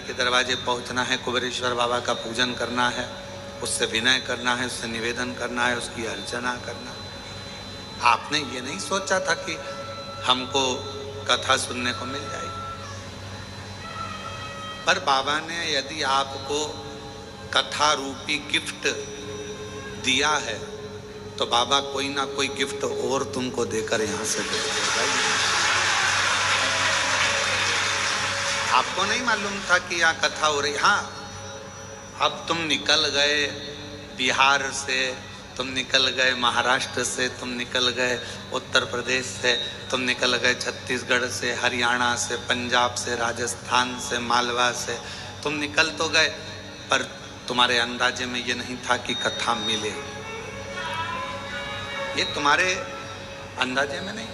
के दरवाजे पहुंचना है, कुबेरेश्वर बाबा का पूजन करना है, उससे विनय करना है, उससे निवेदन करना है, उसकी अर्चना करना। आपने ये नहीं सोचा था कि हमको कथा सुनने को मिल जाएगी। पर बाबा ने यदि आपको कथा रूपी गिफ्ट दिया है तो बाबा कोई ना कोई गिफ्ट और तुमको देकर यहां से भेजेगा। आपको नहीं मालूम था कि यहाँ कथा हो रही। हाँ, अब तुम निकल गए बिहार से, तुम निकल गए महाराष्ट्र से, तुम निकल गए उत्तर प्रदेश से, तुम निकल गए छत्तीसगढ़ से, हरियाणा से, पंजाब से, राजस्थान से, मालवा से, तुम निकल तो गए, पर तुम्हारे अंदाजे में ये नहीं था कि कथा मिले। ये तुम्हारे अंदाजे में नहीं।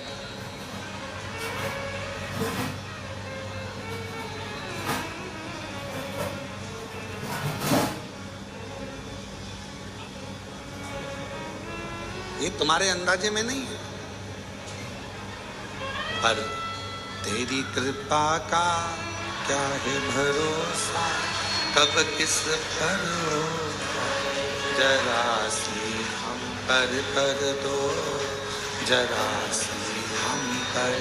ये तुम्हारे अंदाजे में नहीं है। पर तेरी कृपा का क्या है भरोसा, कब किस पर हो, जरा सी हम पर कर दो, जरा सी हम पर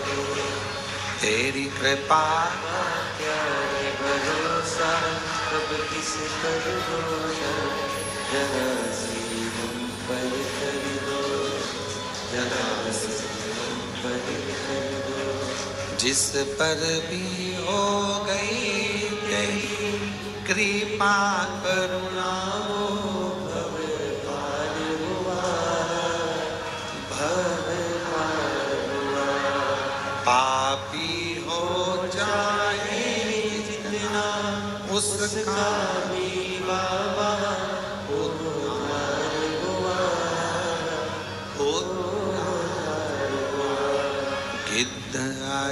दो। तेरी कृपा का क्या है भरोसा, कब किस पर हो, जरा सी पर कर दो, जरा सी हम पर कर दो। जिस पर भी हो गई तेरी कृपा करुणा, भव पार हुआ, भव पार हुआ। पापी हो जाए जितना उसका भी बाबा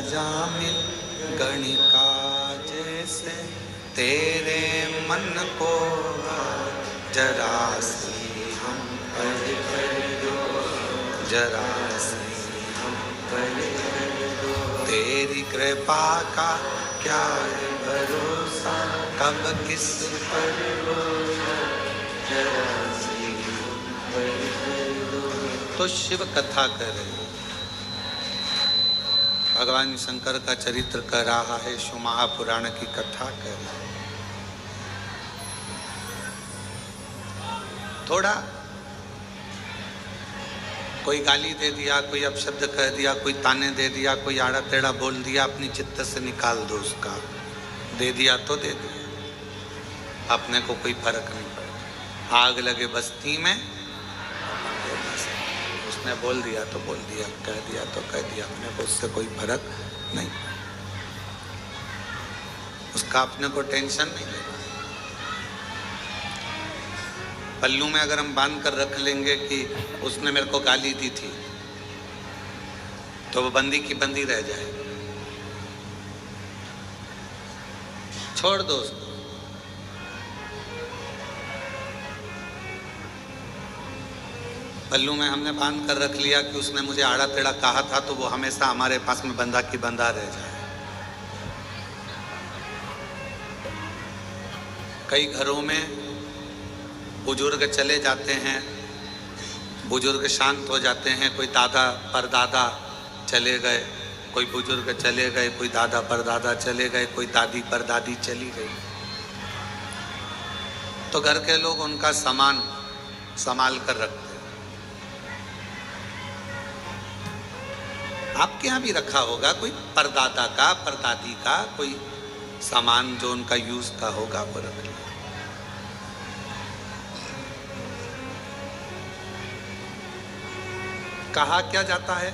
जामिल गणिका जैसे तेरे मन को जरा सी हम पर कर दो, जरा सी हम पर कर दो। तेरी कृपा का क्या है भरोसा, कब किस पर हो, जरा सी हम पर कर दो। तो शिव कथा कर रहे हैं, भगवान शंकर का चरित्र कर रहा है, शिव महापुराण की कथा कर रहा है। थोड़ा कोई गाली दे दिया, कोई अपशब्द कह दिया, कोई ताने दे दिया, कोई आड़ा टेढ़ा बोल दिया, अपनी चित्त से निकाल दो उसका। दे दिया तो दे दिया, अपने को कोई फर्क नहीं पड़ता। आग लगे बस्ती में, उसने बोल दिया तो बोल दिया, कह दिया तो कह दिया, अपने को उससे कोई फर्क नहीं, उसका अपने को टेंशन नहीं लेना। पल्लू में अगर हम बांध कर रख लेंगे कि उसने मेरे को गाली दी थी, तो वो बंदी की बंदी रह जाए। छोड़ दो उसको। पल्लू में हमने बांध कर रख लिया कि उसने मुझे आड़ा टेढ़ा कहा था, तो वो हमेशा हमारे पास में बंधा की बंधा रह जाए। कई घरों में बुजुर्ग चले जाते हैं, बुजुर्ग शांत हो जाते हैं, कोई दादा परदादा चले गए, कोई बुजुर्ग चले गए, कोई दादा परदादा चले गए, कोई दादी परदादी चली गई, तो घर के लोग उनका सामान संभाल कर रखते। आपके यहाँ भी रखा होगा कोई परदादा का, परदादी का कोई सामान जो उनका यूज का होगा, वो रख लिया। कहा क्या जाता है,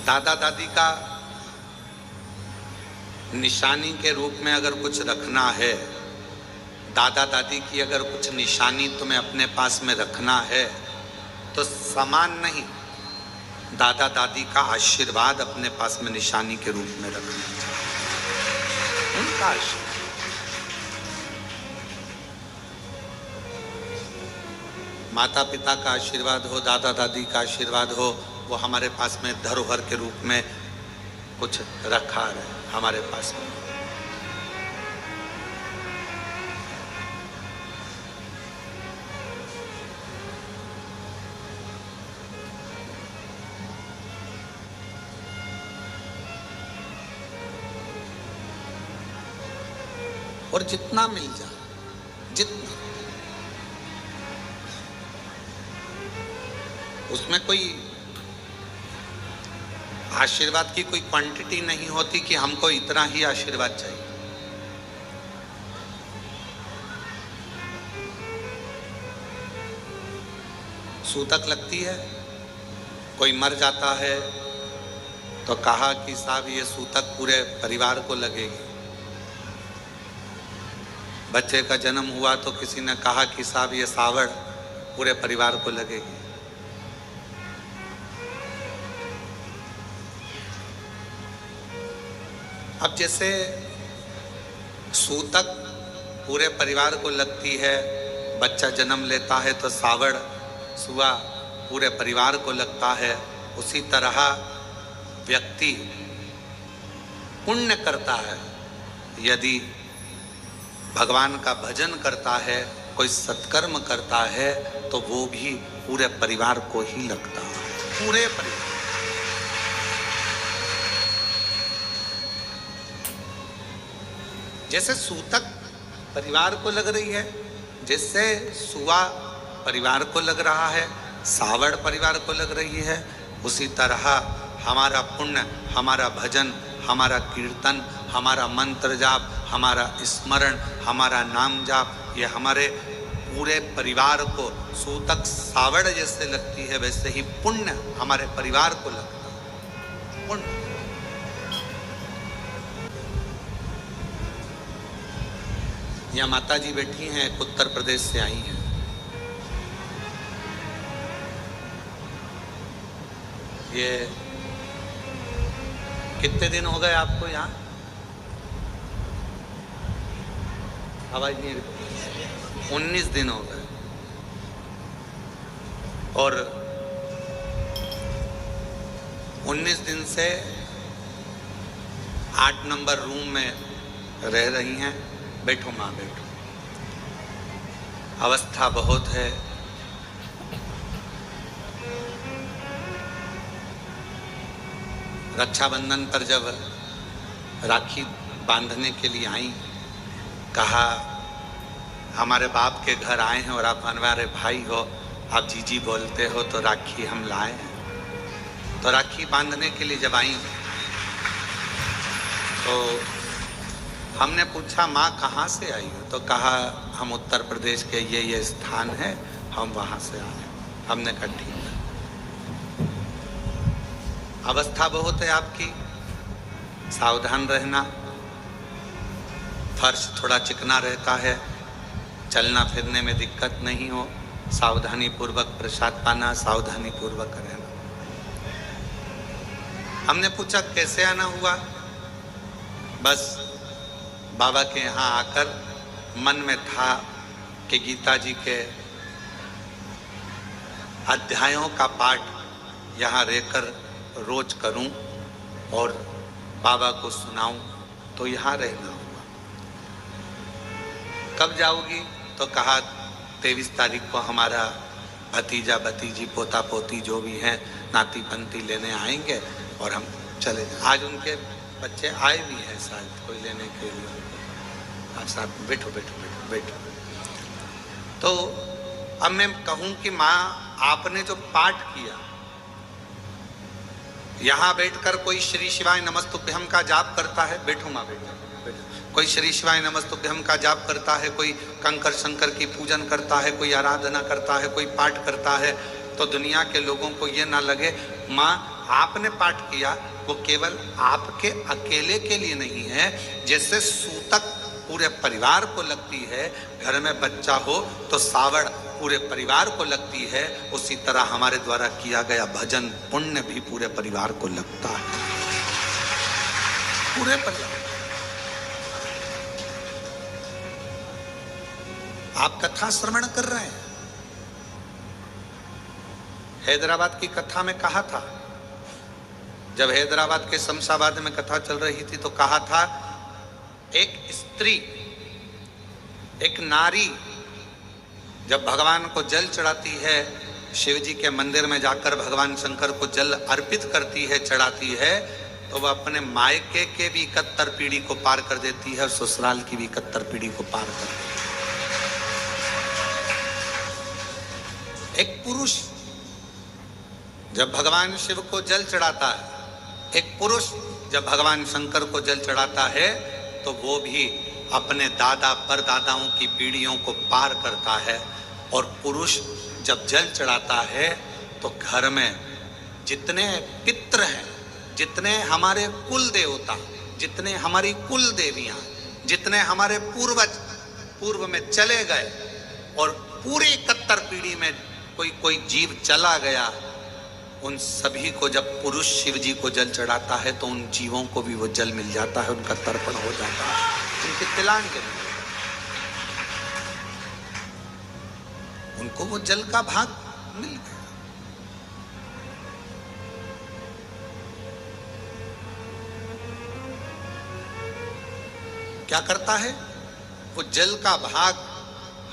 दादा दादी का निशानी के रूप में अगर कुछ रखना है, दादा दादी की अगर कुछ निशानी तुम्हें अपने पास में रखना है, तो सामान नहीं, दादा दादी का आशीर्वाद अपने पास में निशानी के रूप में रखना चाहिए, उनका आशीर्वाद। माता पिता का आशीर्वाद हो, दादा दादी का आशीर्वाद हो, वो हमारे पास में धरोहर के रूप में कुछ रखा रहे हमारे पास में। और जितना मिल जाए, जितना, उसमें कोई आशीर्वाद की कोई क्वांटिटी नहीं होती कि हमको इतना ही आशीर्वाद चाहिए। सूतक लगती है, कोई मर जाता है तो कहा कि साहब ये सूतक पूरे परिवार को लगेगी। बच्चे का जन्म हुआ तो किसी ने कहा कि साहब ये सावड़ पूरे परिवार को लगेगी। अब जैसे सूतक पूरे परिवार को लगती है, बच्चा जन्म लेता है तो सावड़ सुआ पूरे परिवार को लगता है, उसी तरह व्यक्ति पुण्य करता है, यदि भगवान का भजन करता है, कोई सत्कर्म करता है, तो वो भी पूरे परिवार को ही लगता है, पूरे परिवार। जैसे सूतक परिवार को लग रही है, जैसे सुआ परिवार को लग रहा है, सावड़ परिवार को लग रही है, उसी तरह हमारा पुण्य, हमारा भजन, हमारा कीर्तन, हमारा मंत्र जाप, हमारा स्मरण, हमारा नाम जाप, ये हमारे पूरे परिवार को सूतक सावड़ जैसे लगती है, वैसे ही पुण्य हमारे परिवार को लगता है। पुण्य यहाँ माता जी बैठी हैं, उत्तर प्रदेश से आई हैं। ये कितने दिन हो गए आपको यहाँ? आवाज नहीं रही। 19 दिन हो गए। और 19 दिन से 8 नंबर रूम में रह रही हैं। बैठो माँ, बैठो। अवस्था बहुत है। रक्षाबंधन पर जब राखी बांधने के लिए आई, कहा हमारे बाप के घर आए हैं और आप हमारे भाई हो, आप जीजी बोलते हो, तो राखी हम लाए हैं। तो राखी बांधने के लिए जब आई तो हमने पूछा माँ कहाँ से आई हो? तो कहा हम उत्तर प्रदेश के ये स्थान है, हम वहाँ से आए। हमने कहा ठीक है। अवस्था बहुत है आपकी, सावधान रहना। फर्श थोड़ा चिकना रहता है, चलना फिरने में दिक्कत नहीं हो, सावधानी पूर्वक प्रसाद पाना, सावधानी पूर्वक रहना। हमने पूछा कैसे आना हुआ? बस बाबा के यहाँ आकर मन में था कि गीता जी के अध्यायों का पाठ यहाँ रहकर रोज करूं और बाबा को सुनाऊं, तो यहाँ रहना हुआ। कब जाओगी? तो कहा 23 तारीख को हमारा भतीजा भतीजी पोता पोती जो भी हैं नाती पंती लेने आएंगे और हम चले जाएं। आज उनके बच्चे आए भी हैं शायद कोई लेने के लिए। आज साथ बैठो बैठो बैठो बैठो। तो अब मैं कहूं कि माँ आपने जो पाठ किया, यहाँ बैठकर कोई श्री शिवाय नमस्तुभ्यम का जाप करता है, बैठो माँ बैठो बैठो। कोई श्री शिवाय नमस्तुभ्यम का जाप करता है, कोई कंकर शंकर की पूजन करता है, कोई आराधना करता है, कोई पाठ करता है, तो दुनिया के लोगों को ये ना लगे माँ आपने पाठ किया वो केवल आपके अकेले के लिए नहीं है। जैसे सूतक पूरे परिवार को लगती है, घर में बच्चा हो तो सावड़ पूरे परिवार को लगती है, उसी तरह हमारे द्वारा किया गया भजन पुण्य भी पूरे परिवार को लगता है, पूरे परिवार। आप कथा श्रवण कर रहे हैं। हैदराबाद की कथा में कहा था जब हैदराबाद के शमशाबाद में कथा चल रही थी तो कहा था एक स्त्री, एक नारी जब भगवान को जल चढ़ाती है, शिव जी के मंदिर में जाकर भगवान शंकर को जल अर्पित करती है, चढ़ाती है, तो वह अपने मायके के भी 71 पीढ़ी को पार कर देती है और ससुराल की भी 71 पीढ़ी को पार कर देती है। एक पुरुष जब भगवान शिव को जल चढ़ाता है, एक पुरुष जब भगवान शंकर को जल चढ़ाता है, तो वो भी अपने दादा परदादाओं की पीढ़ियों को पार करता है। और पुरुष जब जल चढ़ाता है तो घर में जितने पितृ हैं, जितने हमारे कुल देवता, जितने हमारी कुल देवियां, जितने हमारे पूर्वज पूर्व में चले गए और पूरे 71 पीढ़ी में कोई जीव चला गया, उन सभी को जब पुरुष शिव जी को जल चढ़ाता है तो उन जीवों को भी वो जल मिल जाता है, उनका तर्पण हो जाता है, उनके तिलांजलि, उनको वो जल का भाग मिल गया। क्या करता है वो जल का भाग?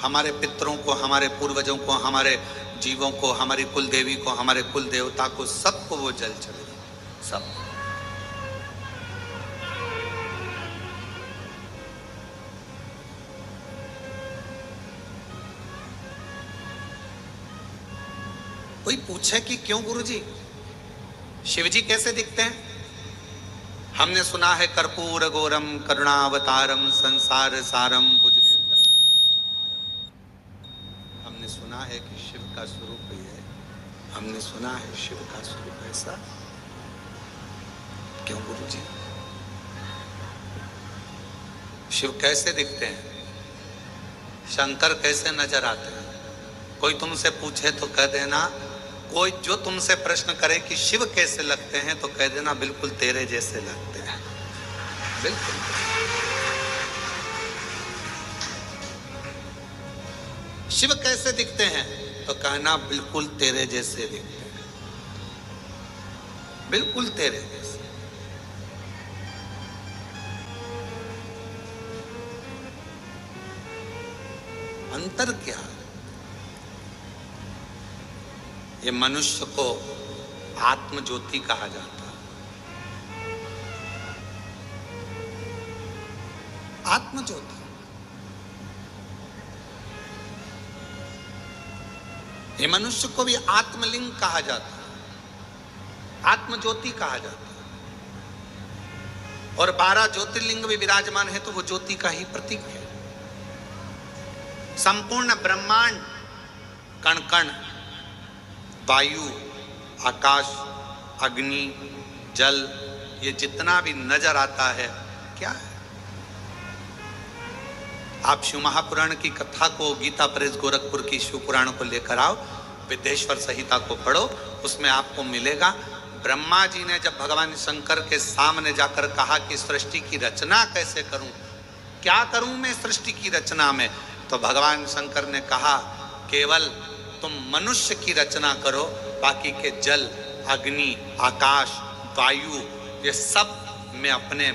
हमारे पितरों को, हमारे पूर्वजों को, हमारे जीवों को, हमारी कुल देवी को, हमारे कुल देवता को, सबको वो जल चढ़ेगा, सब। कोई पूछे कि क्यों गुरुजी शिवजी कैसे दिखते हैं? हमने सुना है कर्पूर गौरम करुणावतारम संसार सारम भुजगेंद्र। हमने सुना है कि शिव का स्वरूप ही है, हमने सुना है शिव का स्वरूप ऐसा। क्यों गुरुजी? शिव कैसे दिखते हैं? शंकर कैसे नजर आते हैं? कोई तुमसे पूछे तो कह देना, कोई जो तुमसे प्रश्न करे कि शिव कैसे लगते हैं तो कह देना बिल्कुल तेरे जैसे लगते हैं, बिल्कुल। शिव कैसे दिखते हैं तो कहना बिल्कुल तेरे जैसे दिखते हैं, बिल्कुल तेरे जैसे। अंतर क्या? ये मनुष्य को आत्म ज्योति कहा जाता है, आत्म ज्योति। ये मनुष्य को भी आत्मलिंग कहा जाता है, आत्म ज्योति कहा जाता है। और 12 ज्योतिर्लिंग भी विराजमान है तो वो ज्योति का ही प्रतीक है। संपूर्ण ब्रह्मांड, कण कण, वायु, आकाश, अग्नि, जल, ये जितना भी नजर आता है क्या है? आप शिव महापुराण की कथा को, गीता प्रेस गोरखपुर की शिव पुराण को लेकर आओ, विद्येश्वर संहिता को पढ़ो, उसमें आपको मिलेगा। ब्रह्मा जी ने जब भगवान शंकर के सामने जाकर कहा कि सृष्टि की रचना कैसे करूं, क्या करूं मैं सृष्टि की रचना में, तो भगवान शंकर ने कहा केवल तुम मनुष्य की रचना करो, बाकी के जल, अग्नि, आकाश, वायु, ये सब मैं अपने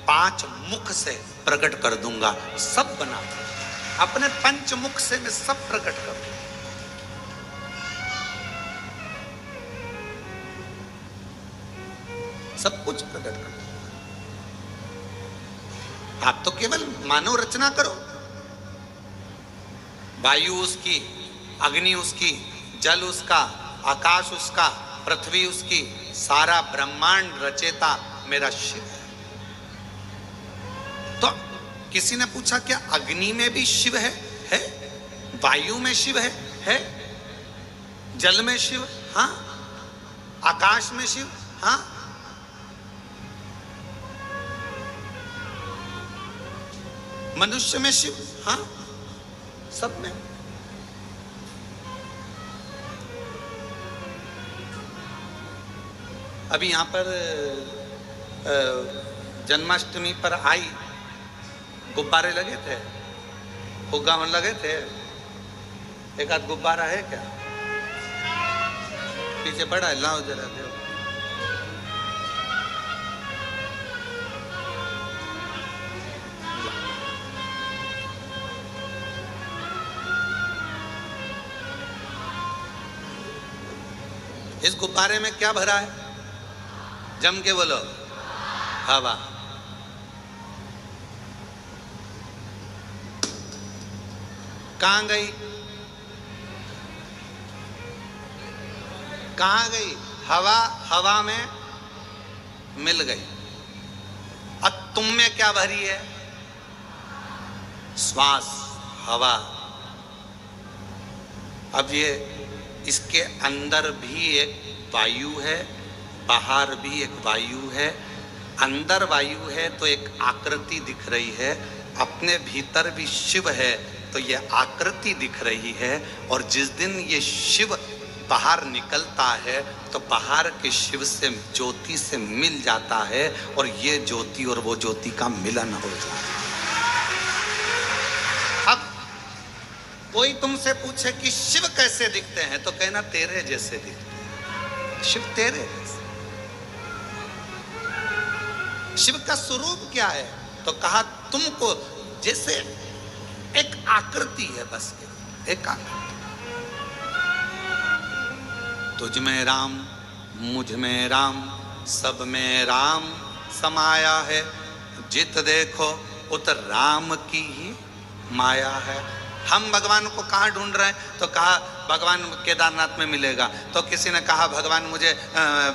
5 मुख से प्रकट कर दूंगा, सब बना दूंगा, अपने 5 मुख से मैं सब प्रकट कर दूंगा। सब कुछ प्रकट कर दूंगा। आप तो केवल मानव रचना करो, वायु उसकी, अग्नि उसकी, जल उसका, आकाश उसका, पृथ्वी उसकी, सारा ब्रह्मांड रचेता मेरा शिव है। तो किसी ने पूछा क्या अग्नि में भी शिव है? है। वायु में शिव है। जल में शिव, हाँ। आकाश में शिव, हाँ। मनुष्य में शिव, हाँ, सब में। अभी यहाँ पर जन्माष्टमी पर आई, गुब्बारे लगे थे, फुग्गा में लगे थे। एक आध गुब्बारा है क्या? पीछे पड़ा है, लाओ जरा दो। इस गुब्बारे में क्या भरा है? जम के बोलो, हवा। कहां गई? कहां गई? हवा हवा में मिल गई। अब तुम में क्या भरी है? श्वास, हवा। अब ये इसके अंदर भी एक वायु है, बाहर भी एक वायु है। अंदर वायु है तो एक आकृति दिख रही है, अपने भीतर भी शिव है तो ये आकृति दिख रही है। और जिस दिन ये शिव बाहर निकलता है तो बाहर के शिव से ज्योति से मिल जाता है और ये ज्योति और वो ज्योति का मिलन हो जाता है। अब कोई तुमसे पूछे कि शिव कैसे दिखते हैं तो कहना तेरे जैसे दिखते हैं। शिव तेरे जैसे। शिव का स्वरूप क्या है? तो कहा तुमको जैसे एक आकृति है, बस एक आकृति। तुझ में राम, मुझ में राम, सब में राम समाया है। जित देखो उत राम की ही माया है। हम भगवान को कहाँ ढूंढ रहे हैं? तो कहा भगवान केदारनाथ में मिलेगा। तो किसी ने कहा भगवान मुझे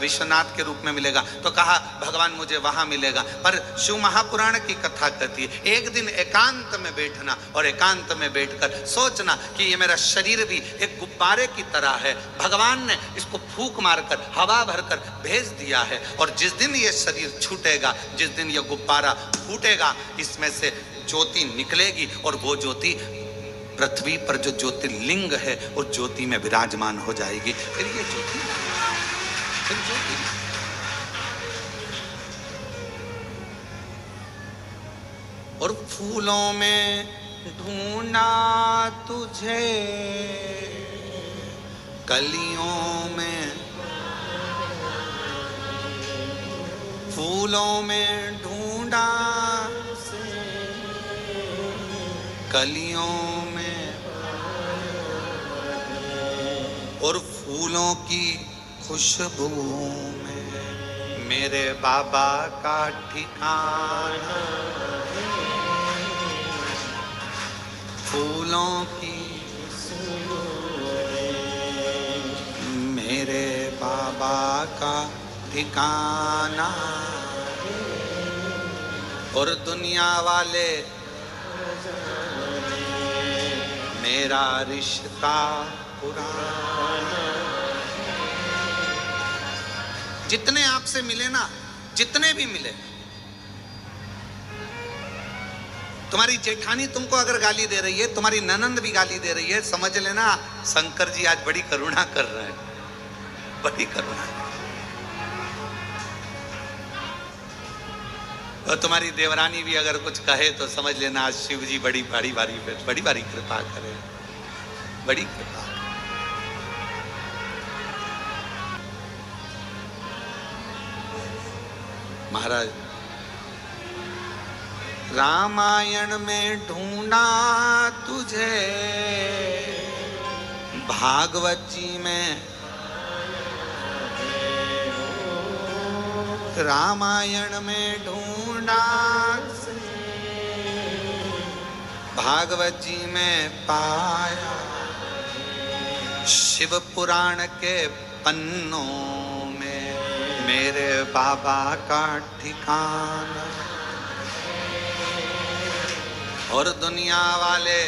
विश्वनाथ के रूप में मिलेगा। तो कहा भगवान मुझे वहाँ मिलेगा। पर शिव महापुराण की कथा कहती है एक दिन एकांत में बैठना और एकांत में बैठकर सोचना कि ये मेरा शरीर भी एक गुब्बारे की तरह है। भगवान ने इसको फूंक मारकर हवा भरकर भेज दिया है और जिस दिन ये शरीर छूटेगा, जिस दिन ये गुब्बारा फूटेगा, इसमें से ज्योति निकलेगी और वो ज्योति पृथ्वी पर जो ज्योतिर्लिंग है उस ज्योति में विराजमान हो जाएगी। फिर ये ज्योति, फिर ज्योति। और फूलों में ढूंढा तुझे, कलियों में, फूलों में ढूंढा, कलियों में, और फूलों की खुशबू में मेरे बाबा का ठिकाना। फूलों की मेरे बाबा का ठिकाना। और दुनिया वाले मेरा रिश्ता पुराना। जितने आपसे मिले ना, जितने भी मिले, तुम्हारी जेठानी तुमको अगर गाली दे रही है, तुम्हारी ननंद भी गाली दे रही है, समझ लेना शंकर जी आज बड़ी करुणा कर रहे हैं, बड़ी करुणा। और तुम्हारी देवरानी भी अगर कुछ कहे तो समझ लेना आज शिव जी बड़ी भारी कृपा करे, बड़ी कृपा। महाराज रामायण में ढूंढा तुझे, भागवत जी में, रामायण में ढूंढा, भागवत जी में पाया, शिव पुराण के पन्नों में मेरे बाबा का ठिकाना। और दुनिया वाले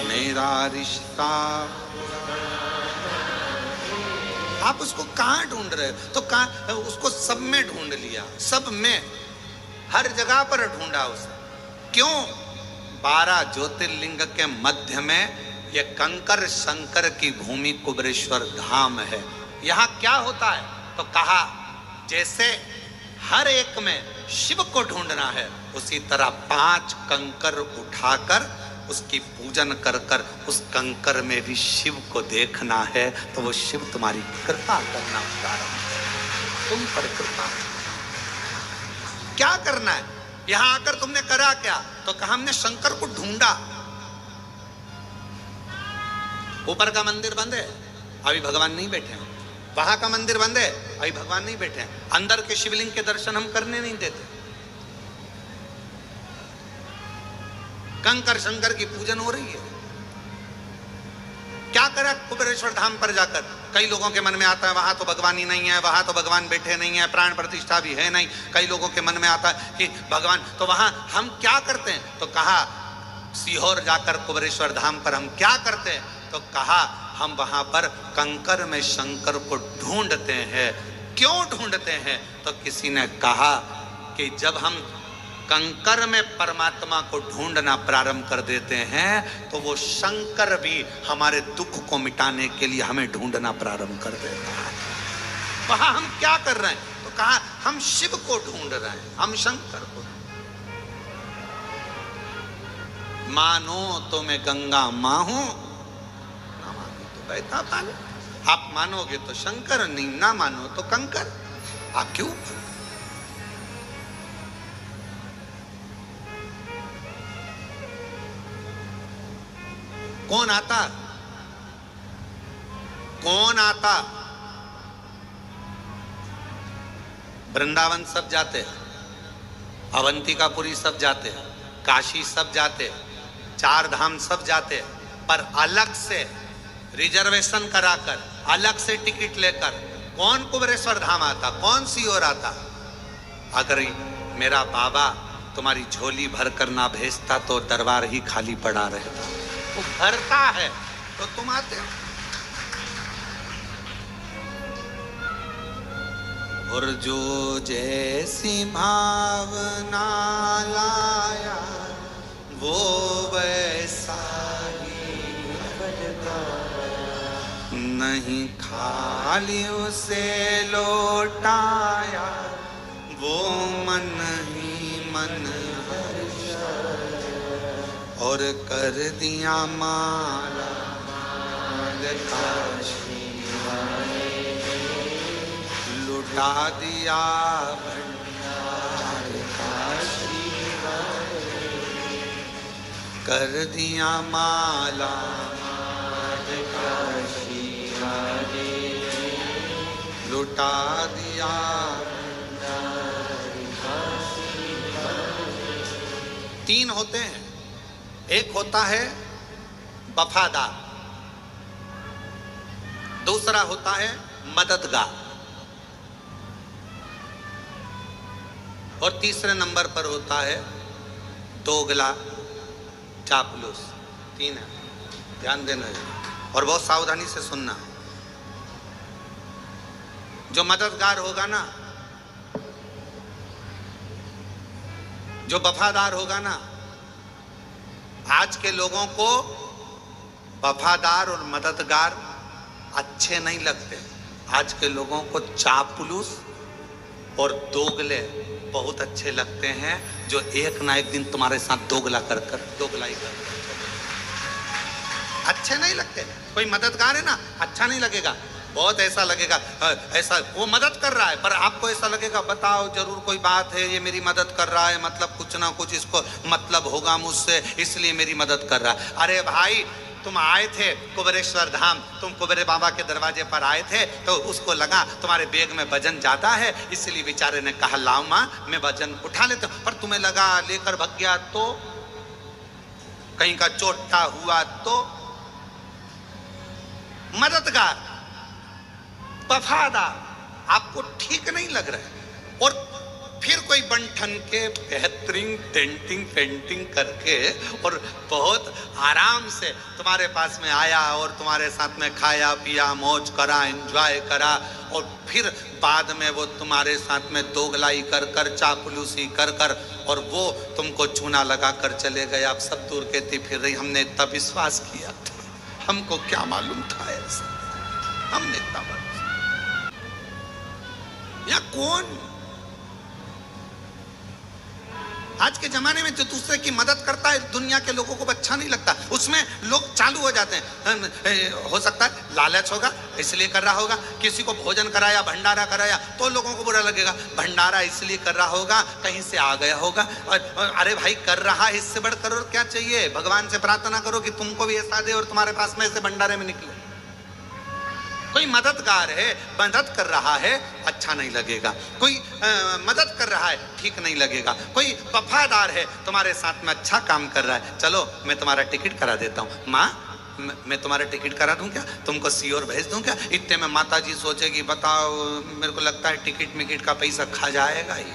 मेरा रिश्ता। आप उसको कहाँ ढूंढ रहे हो? तो कहाँ? उसको सब में ढूंढ लिया, सब में, हर जगह पर ढूंढा उसे। क्यों? 12 ज्योतिर्लिंग के मध्य में ये कंकर शंकर की भूमि कुबरेश्वर धाम है। यहाँ क्या होता है? तो कहा जैसे हर एक में शिव को ढूंढना है, उसी तरह 5 कंकर उठाकर उसकी पूजन कर कर उस कंकर में भी शिव को देखना है। तो वो शिव तुम्हारी कृपा करना प्रारंभ, तुम पर कृपा। क्या करना है? यहां आकर तुमने करा क्या? तो कहा हमने शंकर को ढूंढा। ऊपर का मंदिर बंद है, अभी भगवान नहीं बैठे हैं। वहां का मंदिर बंद है, अभी भगवान नहीं बैठे हैं। अंदर के शिवलिंग के दर्शन हम करने नहीं देते। कंकर शंकर की पूजन हो रही है। क्या करा कुबेरेश्वर धाम पर जाकर? कई लोगों के मन में आता है वहां तो भगवान ही नहीं है, वहां तो भगवान बैठे नहीं है, प्राण प्रतिष्ठा भी है नहीं। कई लोगों के मन में आता है कि भगवान, तो वहां हम क्या करते हैं? तो कहा सीहोर जाकर कुबेरेश्वर धाम पर हम क्या करते हैं? तो कहा हम वहां पर कंकर में शंकर को ढूंढते हैं। क्यों ढूंढते हैं? तो किसी ने कहा कि जब हम कंकर में परमात्मा को ढूंढना प्रारंभ कर देते हैं तो वो शंकर भी हमारे दुख को मिटाने के लिए हमें ढूंढना प्रारंभ कर देता है। वहां हम क्या कर रहे हैं? तो कहा हम शिव को ढूंढ रहे हैं, हम शंकर को। मानो तो मैं गंगा मां हूं, ना मानो तो बहता पानी। आप मानोगे तो शंकर, नहीं ना मानो तो कंकर। आप क्यों? कौन आता? कौन आता? वृंदावन सब जाते हैं, अवंतिकापुरी सब जाते हैं, काशी सब जाते हैं, चार धाम सब जाते हैं, पर अलग से रिजर्वेशन कराकर, अलग से टिकट लेकर कौन कुबेरेश्वर धाम आता? कौन सीहोर आता? अगर मेरा बाबा तुम्हारी झोली भरकर ना भेजता तो दरबार ही खाली पड़ा रहता। वो भरता है तो तुम आते हो। और जो जैसी भावना लाया वो वैसा ही नहीं, खाली उसे लौटाया वो मन ही मन और कर दिया माला माल काशी लुटा दिया भंडार काशी कर दिया माला माल काशी लुटा दिया भंडार काशी। तीन होते हैं। एक होता है वफादार, दूसरा होता है मददगार, और तीसरे नंबर पर होता है दोगला चापलूस। तीन है, ध्यान देना है और बहुत सावधानी से सुनना। जो मददगार होगा ना, जो वफादार होगा ना, आज के लोगों को वफादार और मददगार अच्छे नहीं लगते। आज के लोगों को चापलूस और दोगले बहुत अच्छे लगते हैं, जो एक ना एक दिन तुम्हारे साथ दोगलाई कर अच्छे नहीं लगते। कोई मददगार है ना, अच्छा नहीं लगेगा, बहुत ऐसा लगेगा ऐसा वो मदद कर रहा है, पर आपको ऐसा लगेगा बताओ जरूर कोई बात है, ये मेरी मदद कर रहा है, मतलब कुछ ना कुछ इसको मतलब होगा मुझसे, इसलिए मेरी मदद कर रहा है। अरे भाई तुम आए थे कुबेरेश्वर धाम, तुम कुबेरे बाबा के दरवाजे पर आए थे तो उसको लगा तुम्हारे बैग में वजन ज्यादा है, इसलिए बेचारे ने कहा लाओ माँ मैं वजन उठा लेता हूं। पर तुम्हें लगा लेकर भाग गया तो, कहीं का चोटा हुआ तो। मददगार वफादार आपको ठीक नहीं लग रहा है, और फिर कोई बंठन के बेहतरीन डेंटिंग पेंटिंग करके और बहुत आराम से तुम्हारे पास में आया और तुम्हारे साथ में खाया पिया मौज करा एंजॉय करा, और फिर बाद में वो तुम्हारे साथ में दोगलाई कर कर चापलूसी कर कर और वो तुमको चूना लगा कर चले गए। आप सब दूर कहती फिर रही हमने इतना विश्वास किया था, हमको क्या मालूम था ऐसा, हमने इतना या कौन। आज के जमाने में जो दूसरे की मदद करता है दुनिया के लोगों को अच्छा नहीं लगता, उसमें लोग चालू हो जाते हैं। हो सकता है लालच होगा इसलिए कर रहा होगा, किसी को भोजन कराया भंडारा कराया तो लोगों को बुरा लगेगा, भंडारा इसलिए कर रहा होगा कहीं से आ गया होगा। और अरे भाई कर रहा है, इससे बढ़कर और क्या चाहिए। भगवान से प्रार्थना करो कि तुमको भी ऐसा दे और तुम्हारे पास में ऐसे भंडारे में निकले। कोई मददगार है, मदद कर रहा है, अच्छा नहीं लगेगा। कोई मदद कर रहा है, ठीक नहीं लगेगा। कोई वफादार है, तुम्हारे साथ में अच्छा काम कर रहा है, चलो मैं तुम्हारा टिकट करा देता हूँ। माँ मैं तुम्हारा टिकट करा दूं क्या, तुमको सीओर भेज दूं क्या? इतने में माता जी सोचेगी बताओ मेरे को लगता है टिकट मिकट का पैसा खा जाएगा ही,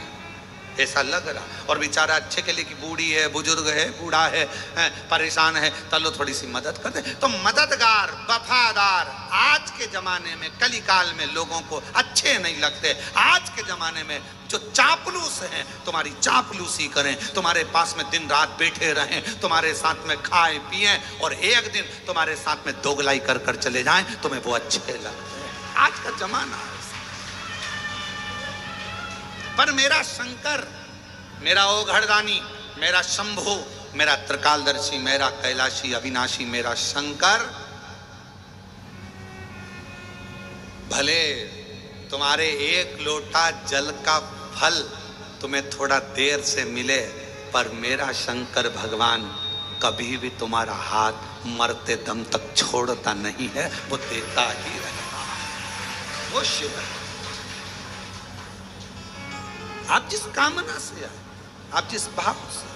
ऐसा लग रहा। और बेचारा अच्छे के लिए कि बूढ़ी है, बुजुर्ग है, बूढ़ा है, परेशान है, चलो थोड़ी सी मदद कर दे। तो मददगार, वफादार आज के जमाने में, कलिकाल में लोगों को अच्छे नहीं लगते। आज के जमाने में जो चापलूस हैं, तुम्हारी चापलूसी करें, तुम्हारे पास में दिन रात बैठे रहें, तुम्हारे साथ में खाए पिए और एक दिन तुम्हारे साथ में दोगलाई कर कर चले जाएं, तुम्हें वो अच्छे लगते हैं। आज का जमाना है। पर मेरा शंकर, मेरा ओघड़दानी, मेरा शंभु, मेरा त्रिकालदर्शी, मेरा कैलाशी अविनाशी, मेरा शंकर भले तुम्हारे एक लोटा जल का फल तुम्हें थोड़ा देर से मिले, पर मेरा शंकर भगवान कभी भी तुम्हारा हाथ मरते दम तक छोड़ता नहीं है, वो देता ही रहेगा। वो शिव है। आप जिस कामना से आए, आप जिस भाव से,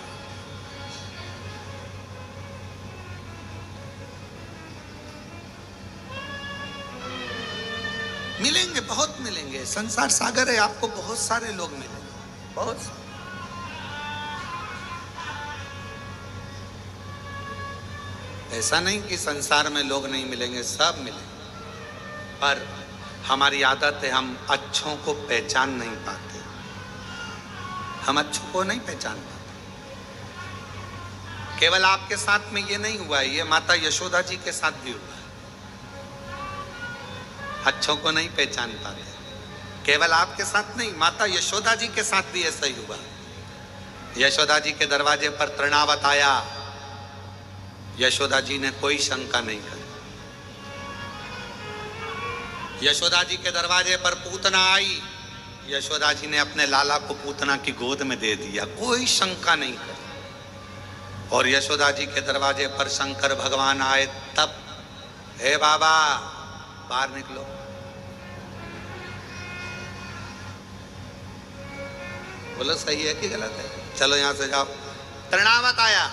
मिलेंगे, बहुत मिलेंगे। संसार सागर है, आपको बहुत सारे लोग मिलेंगे, बहुत। ऐसा नहीं कि संसार में लोग नहीं मिलेंगे, सब मिलेंगे। पर हमारी आदत है, हम अच्छों को पहचान नहीं पाते। हम अच्छों को नहीं पहचान पाते। केवल आपके साथ में ये नहीं हुआ, ये माता यशोदा जी के साथ भी हुआ। अच्छों को नहीं पहचान पाते। केवल आपके साथ नहीं, माता यशोदा जी के साथ भी ऐसा ही हुआ। यशोदा जी के दरवाजे पर तृणावत आया, यशोदा जी ने कोई शंका नहीं करी। यशोदा जी के दरवाजे पर पूतना आई, यशोदा जी ने अपने लाला को पूतना की गोद में दे दिया, कोई शंका नहीं करी। और यशोदा जी के दरवाजे पर शंकर भगवान आए, तब हे बाबा बाहर निकलो। बोलो सही है कि गलत है? चलो यहां से जाओ। तृणावत आया,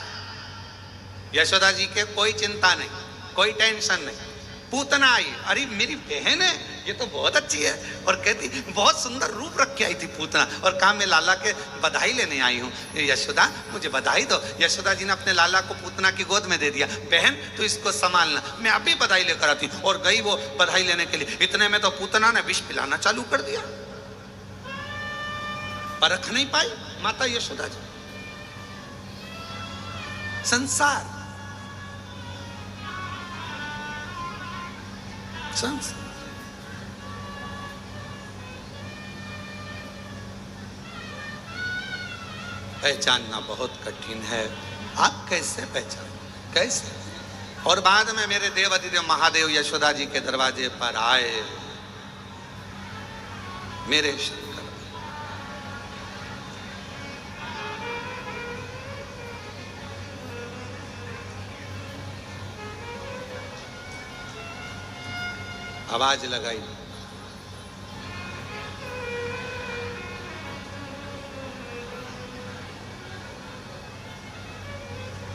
यशोदा जी के कोई चिंता नहीं, कोई टेंशन नहीं। पूतना आई, अरे मेरी बहन है, ये तो बहुत अच्छी है, और कहती बहुत सुंदर रूप रख के आई थी पूतना, और कहा मैं लाला के बधाई लेने आई हूँ, यशोदा मुझे बधाई दो। यशोदा जी ने अपने लाला को पूतना की गोद में दे दिया, बहन तू इसको संभालना, मैं अभी बधाई लेकर आती। और गई वो बधाई लेने के लिए, इतने में तो पूतना ने विष पिलाना चालू कर दिया। परख नहीं पाई माता यशोदा जी। संसार पहचानना बहुत कठिन है। आप कैसे पहचान, कैसे? और बाद में मेरे देव अधिदेव महादेव यशोदा जी के दरवाजे पर आए, मेरे शंकर। आवाज लगाई,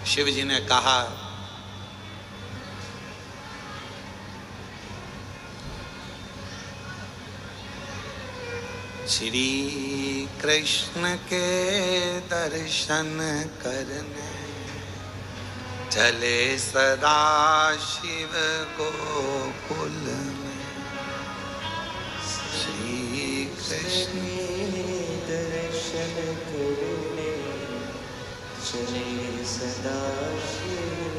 शिव जी ने कहा श्री कृष्ण के दर्शन करने चले सदा शिव गोकुल में। श्री कृष्ण दर्शन करने चले सदा शिव।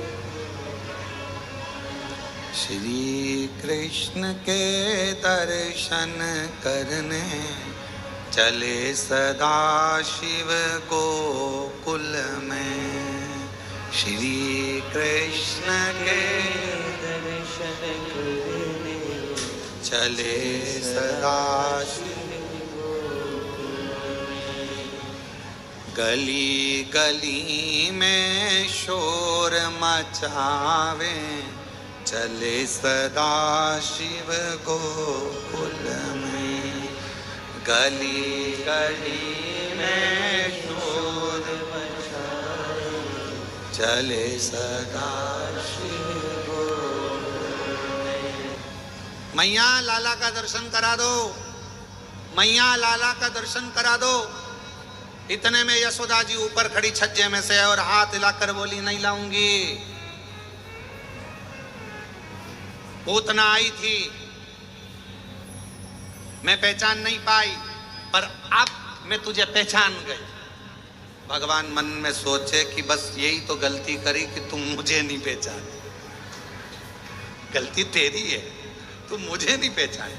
श्री कृष्ण के दर्शन करने चले सदा शिव गोकुल में। श्री कृष्ण के दर्शन करने चले सदा शिव। गली गली में शोर मचावे चले सदा शिव गोकुल में, गली गली में शोर मचाए, चले सदा शिव गोकुल में। मैया लाला का दर्शन करा दो, मैया लाला का दर्शन करा दो। इतने में यशोदा जी ऊपर खड़ी छज्जे में से और हाथ हिलाकर बोली, नहीं लाऊंगी। पूतना आई थी, मैं पहचान नहीं पाई, पर अब मैं तुझे पहचान गई। भगवान मन में सोचे कि बस यही तो गलती करी कि तुम मुझे नहीं पहचाने। गलती तेरी है, तुम मुझे नहीं पहचाने।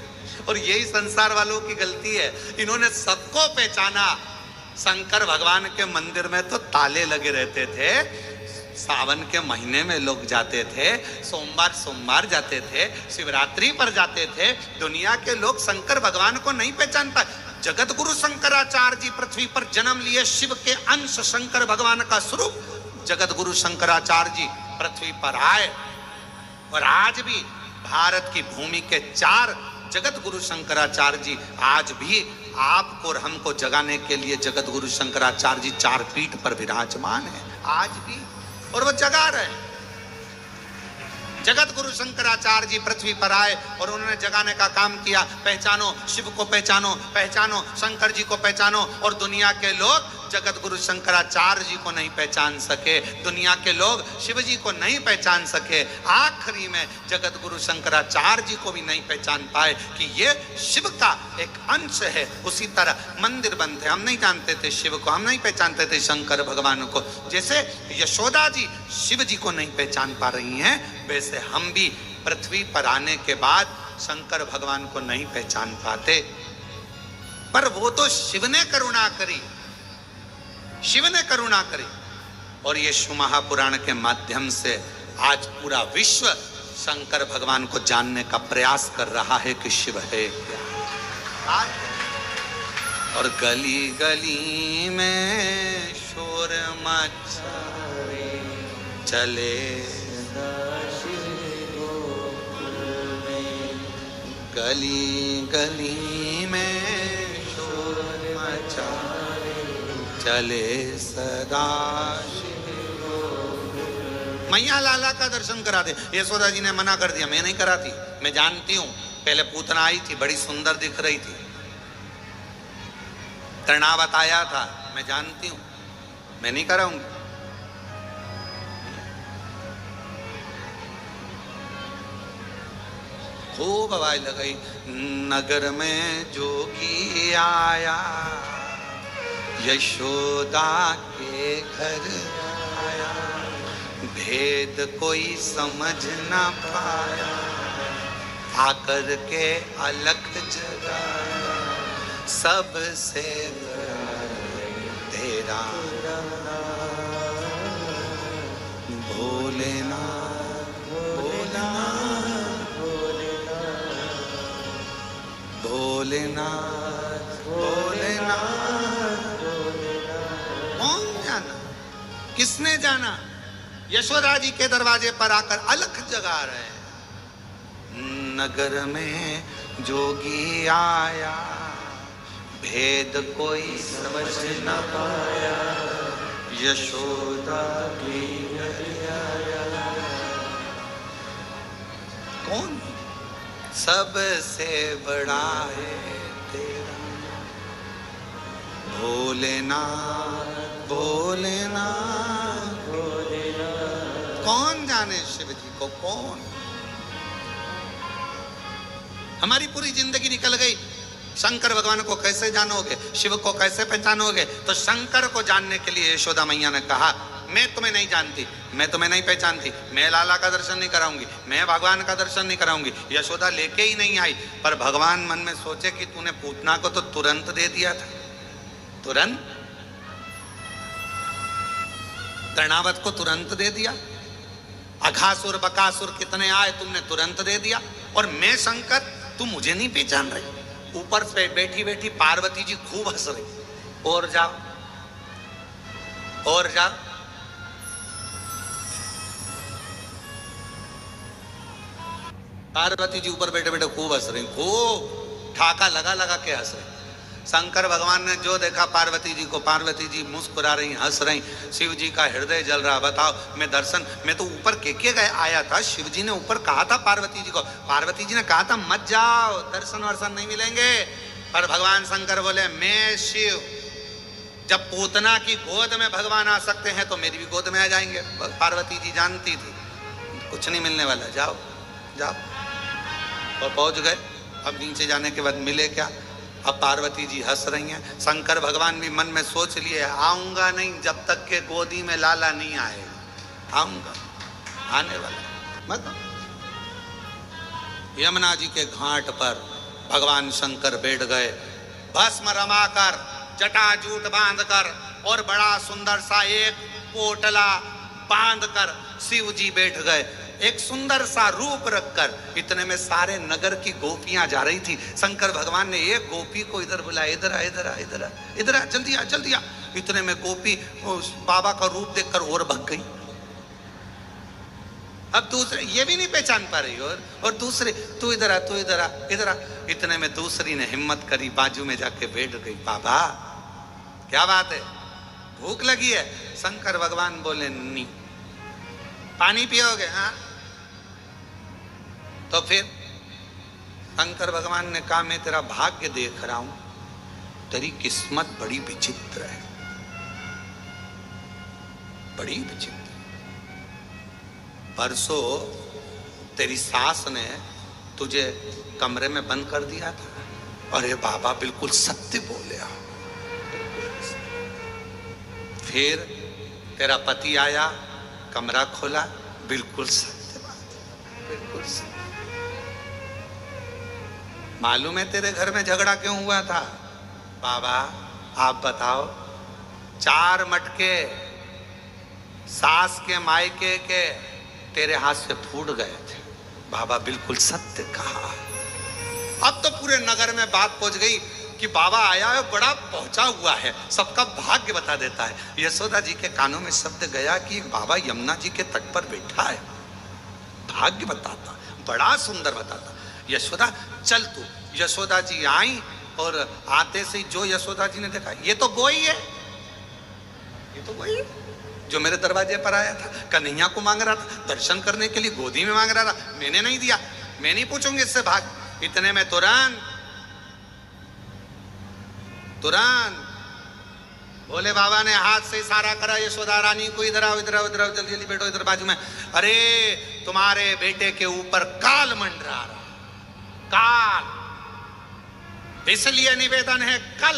और यही संसार वालों की गलती है, इन्होंने सबको पहचाना। शंकर भगवान के मंदिर में तो ताले लगे रहते थे। सावन के महीने में लोग जाते थे, सोमवार सोमवार जाते थे, शिवरात्रि पर जाते थे। दुनिया के लोग शंकर भगवान को नहीं पहचान पाए। जगत गुरु शंकराचार्य जी पृथ्वी पर जन्म लिए, शिव के अंश, शंकर भगवान का स्वरूप। जगत गुरु शंकराचार्य जी पृथ्वी पर आए और आज भी भारत की भूमि के 4 जगत गुरु शंकराचार्य जी आज भी आपको और हमको जगाने के लिए जगत गुरु शंकराचार्य जी 4 पीठ पर विराजमान है आज भी, और वो जगा रहे हैं। जगत गुरु शंकराचार्य जी पृथ्वी पर आए और उन्होंने जगाने का काम किया। पहचानो शिव को, पहचानो, पहचानो शंकर जी को पहचानो। और दुनिया के लोग जगत गुरु शंकराचार्य जी को नहीं पहचान सके, दुनिया के लोग शिव जी को नहीं पहचान सके। आखिरी में जगत गुरु शंकराचार्य जी को भी नहीं पहचान पाए कि ये शिव का एक अंश है। उसी तरह मंदिर बनते, हम नहीं जानते थे शिव को, हम नहीं पहचानते थे शंकर भगवान को। जैसे यशोदा जी शिव जी को नहीं पहचान पा रही हैं, वैसे हम भी पृथ्वी पर आने के बाद शंकर भगवान को नहीं पहचान पाते। पर वो तो शिव ने करुणा करी, शिव ने करुणा करी। और ये शिव महापुराण के माध्यम से आज पूरा विश्व शंकर भगवान को जानने का प्रयास कर रहा है कि शिव है क्या। और गली गली में शोर मचाए, चले गली गली में शोर मचाए, चले सदा शिव। मैया लाला का दर्शन करा दे। यशोदा जी ने मना कर दिया, मैं नहीं कराती, मैं जानती हूं। पहले पूतना आई थी, बड़ी सुंदर दिख रही थी, तृणावत आया था, मैं जानती हूं, मैं नहीं कराऊंगी। खूब आवाज लगाई, नगर में जोगी आया, यशोदा के घर आया, भेद कोई समझ ना पाया, आकर के अलख जगाया, सबसे तेरा भोलेनाथ, भोलेनाथ, भोलेनाथ, भोलेनाथ। कौन जाना, किसने जाना? यशोदा जी के दरवाजे पर आकर अलख जगा रहे हैं। नगर में जोगी आया, भेद कोई समझ न पाया, यशोदा की घर आया। कौन? सबसे बड़ा है तेरा भोलेनाथ, भोलेनाथ, भोलेनाथ। कौन जाने शिव जी को, कौन? हमारी पूरी जिंदगी निकल गई, शंकर भगवान को कैसे जानोगे, शिव को कैसे पहचानोगे? तो शंकर को जानने के लिए यशोदा मैया ने कहा, मैं तुम्हें नहीं जानती, मैं तुम्हें नहीं पहचानती, मैं लाला का दर्शन नहीं कराऊंगी, मैं भगवान का दर्शन नहीं कराऊंगी। यशोदा लेके ही नहीं आई। पर भगवान मन में सोचे कि तूने पूतना को तो तुरंत दे दिया था, तुरंत तृणावत को तुरंत दे दिया, अघासुर बकासुर कितने आए तुमने तुरंत दे दिया, और मैं शंकर तुम मुझे नहीं पहचान रही। ऊपर से बैठी बैठी पार्वती जी खूब हंस रही, और जाओ और जाओ। पार्वती जी ऊपर बैठे बैठे खूब हंस रही, खूब ठाका लगा लगा के हंस रही। शंकर भगवान ने जो देखा पार्वती जी को, पार्वती जी मुस्कुरा रही, हंस रही, शिव जी का हृदय जल रहा। बताओ, मैं तो ऊपर के गए आया था, शिव जी ने ऊपर कहा था पार्वती जी को, पार्वती जी ने कहा था मत जाओ, दर्शन वर्शन नहीं मिलेंगे। पर भगवान शंकर बोले मैं शिव, जब पूतना की गोद में भगवान आ सकते हैं तो मेरी भी गोद में आ जाएंगे। पार्वती जी जानती थी कुछ नहीं मिलने वाला, जाओ जाओ। और पहुंच गए। अब नीचे जाने के बाद मिले क्या? अब पार्वती जी हंस रही हैं। शंकर भगवान भी मन में सोच लिए आऊंगा नहीं जब तक के गोदी में लाला नहीं आएगा, आऊंगा, आने वाला मत। यमुना जी के घाट पर भगवान शंकर बैठ गए, भस्म रमाकर, जटाजूट बांधकर, और बड़ा सुंदर सा एक पोटला बांधकर शिव जी बैठ गए, एक सुंदर सा रूप रखकर। इतने में सारे नगर की गोपियां जा रही थी। शंकर भगवान ने एक गोपी को इधर बुलाया, इधर आ, इधर आ, इधर आ, इधर आ, जल्दी आ, जल्दी आ। इतने में गोपी उस बाबा का रूप देखकर और भग गई। अब दूसरे ये भी नहीं पहचान पा रही, और दूसरे तू इधर आ, तू इधर आ, इधर आ। इतने में दूसरी ने हिम्मत करी, बाजू में जाके बैठ गई। बाबा क्या बात है, भूख लगी है? शंकर भगवान बोले नहीं। पानी पियोगे? हाँ। तो फिर शंकर भगवान ने कहा मैं तेरा भाग्य देख रहा हूं, तेरी किस्मत बड़ी विचित्र है, बड़ी विचित्र। परसों तेरी सास ने तुझे कमरे में बंद कर दिया था। अरे बाबा बिल्कुल सत्य बोले। फिर तेरा पति आया, कमरा खोला, बिल्कुल सत्य बात, बिल्कुल सत्य। मालूम है तेरे घर में झगड़ा क्यों हुआ था? बाबा आप बताओ। 4 मटके सास के मायके के तेरे हाथ से फूट गए थे। बाबा बिल्कुल सत्य कहा। अब तो पूरे नगर में बात पहुंच गई कि बाबा आया है, बड़ा पहुंचा हुआ है, सबका भाग्य बता देता है। यशोदा जी के कानों में शब्द गया कि बाबा यमुना जी के तट पर बैठा है, भाग्य बताता, बड़ा सुंदर बताता। यशोदा चल तू। यशोदा जी आई, और आते से जो यशोदा जी ने देखा, ये तो वही है, ये तो वही है जो मेरे दरवाजे पर आया था, कन्हैया को मांग रहा था, दर्शन करने के लिए गोदी में मांग रहा था, मैंने नहीं दिया, मैं नहीं पूछूंगी इससे, भाग। इतने में तुरंत भोले बाबा ने हाथ से इशारा करा, यशोदा रानी को इधर आओ, इधर आओ, इधर आओ, जल्दी जल्दी बैठो, इधर बाजू में। अरे तुम्हारे बेटे के ऊपर काल मंडरा रहा, काल, इसलिए निवेदन है कल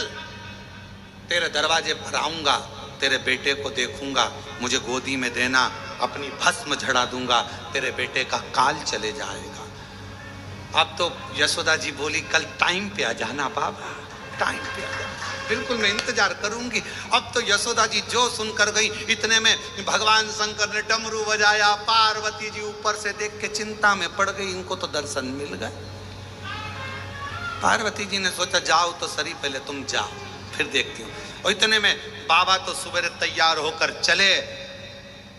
तेरे दरवाजे पर आऊंगा, तेरे बेटे को देखूंगा, मुझे गोदी में देना, अपनी भस्म झड़ा दूंगा, तेरे बेटे का काल चले जाएगा। अब तो यशोदा जी बोली कल टाइम पे आ जाना बाबा, टाइम पे आ जाना, बिल्कुल मैं इंतजार करूंगी। अब तो यशोदा जी जो सुनकर गई। इतने में भगवान शंकर ने डमरू बजाया, पार्वती जी ऊपर से देख के चिंता में पड़ गई, इनको तो दर्शन मिल गए। पार्वती जी ने सोचा जाओ तो सही, पहले तुम जाओ फिर देखती हूँ। और इतने में बाबा तो सुबह तैयार होकर चले,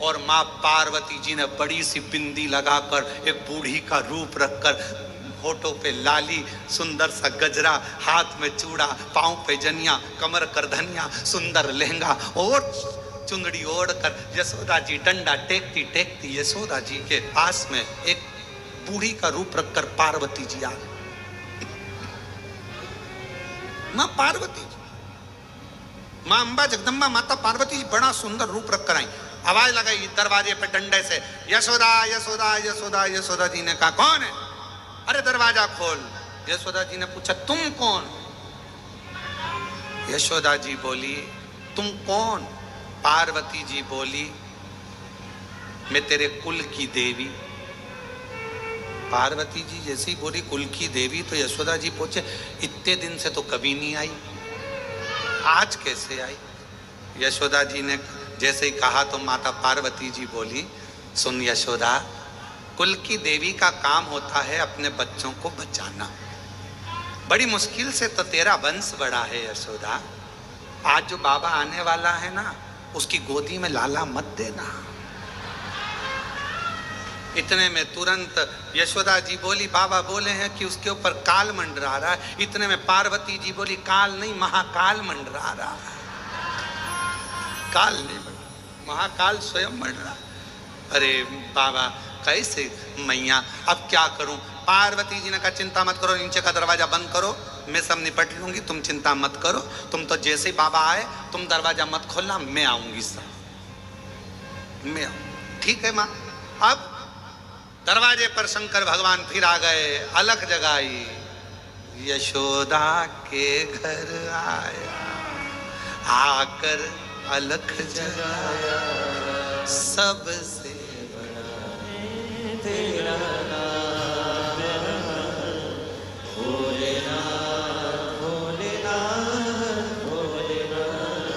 और माँ पार्वती जी ने बड़ी सी बिंदी लगाकर, एक बूढ़ी का रूप रखकर, होठों पे लाली, सुंदर सा गजरा, हाथ में चूड़ा, पांव पे जनिया, कमर कर धनिया, सुंदर लहंगा और चुंदड़ी ओढ़कर यशोदा जी डंडा टेकती टेकती यशोदा जी के पास में एक बूढ़ी का रूप रखकर पार्वती जी आ गई। माँ पार्वती जी, माँ अम्बा जगदम्बा माता पार्वती जी बड़ा सुंदर रूप रखकर आई। आवाज लगाई दरवाजे पे डंडे से, यशोदा यशोदा यशोदा। यशोदा जी ने कहा कौन है? अरे दरवाजा खोल। यशोदा जी ने पूछा तुम कौन? यशोदा जी बोली तुम कौन? पार्वती जी बोली मैं तेरे कुल की देवी। पार्वती जी जैसे ही बोली कुल की देवी, तो यशोदा जी पूछे इतने दिन से तो कभी नहीं आई, आज कैसे आई? यशोदा जी ने जैसे ही कहा तो माता पार्वती जी बोली सुन यशोदा, कुल की देवी का काम होता है अपने बच्चों को बचाना, बड़ी मुश्किल से तो तेरा वंश बढ़ा है यशोदा। आज जो बाबा आने वाला है ना, उसकी गोदी में लाला मत देना, इतने में तुरंत यशोदा जी बोली, बाबा बोले हैं कि उसके ऊपर काल मंडरा रहा है। इतने में पार्वती जी बोली, काल नहीं महाकाल मंडरा रहा है। काल नहीं मंडरा, महाकाल स्वयं मंडरा। अरे बाबा कैसे मैया, अब क्या करूं? पार्वती जी ने कहा चिंता मत करो, नीचे का दरवाजा बंद करो, मैं सब निपट लूंगी, तुम चिंता मत करो। तुम तो जैसे ही बाबा आए तुम दरवाजा मत खोलना, मैं आऊंगी सब, मैं आऊंगी। ठीक है माँ। अब दरवाजे पर शंकर भगवान फिर आ गए, अलख जगाई, यशोदा के घर आया, आकर अलख जगाया, सबसे बड़ा तेरा नाम भोलेनाथ भोलेनाथ भोलेनाथ।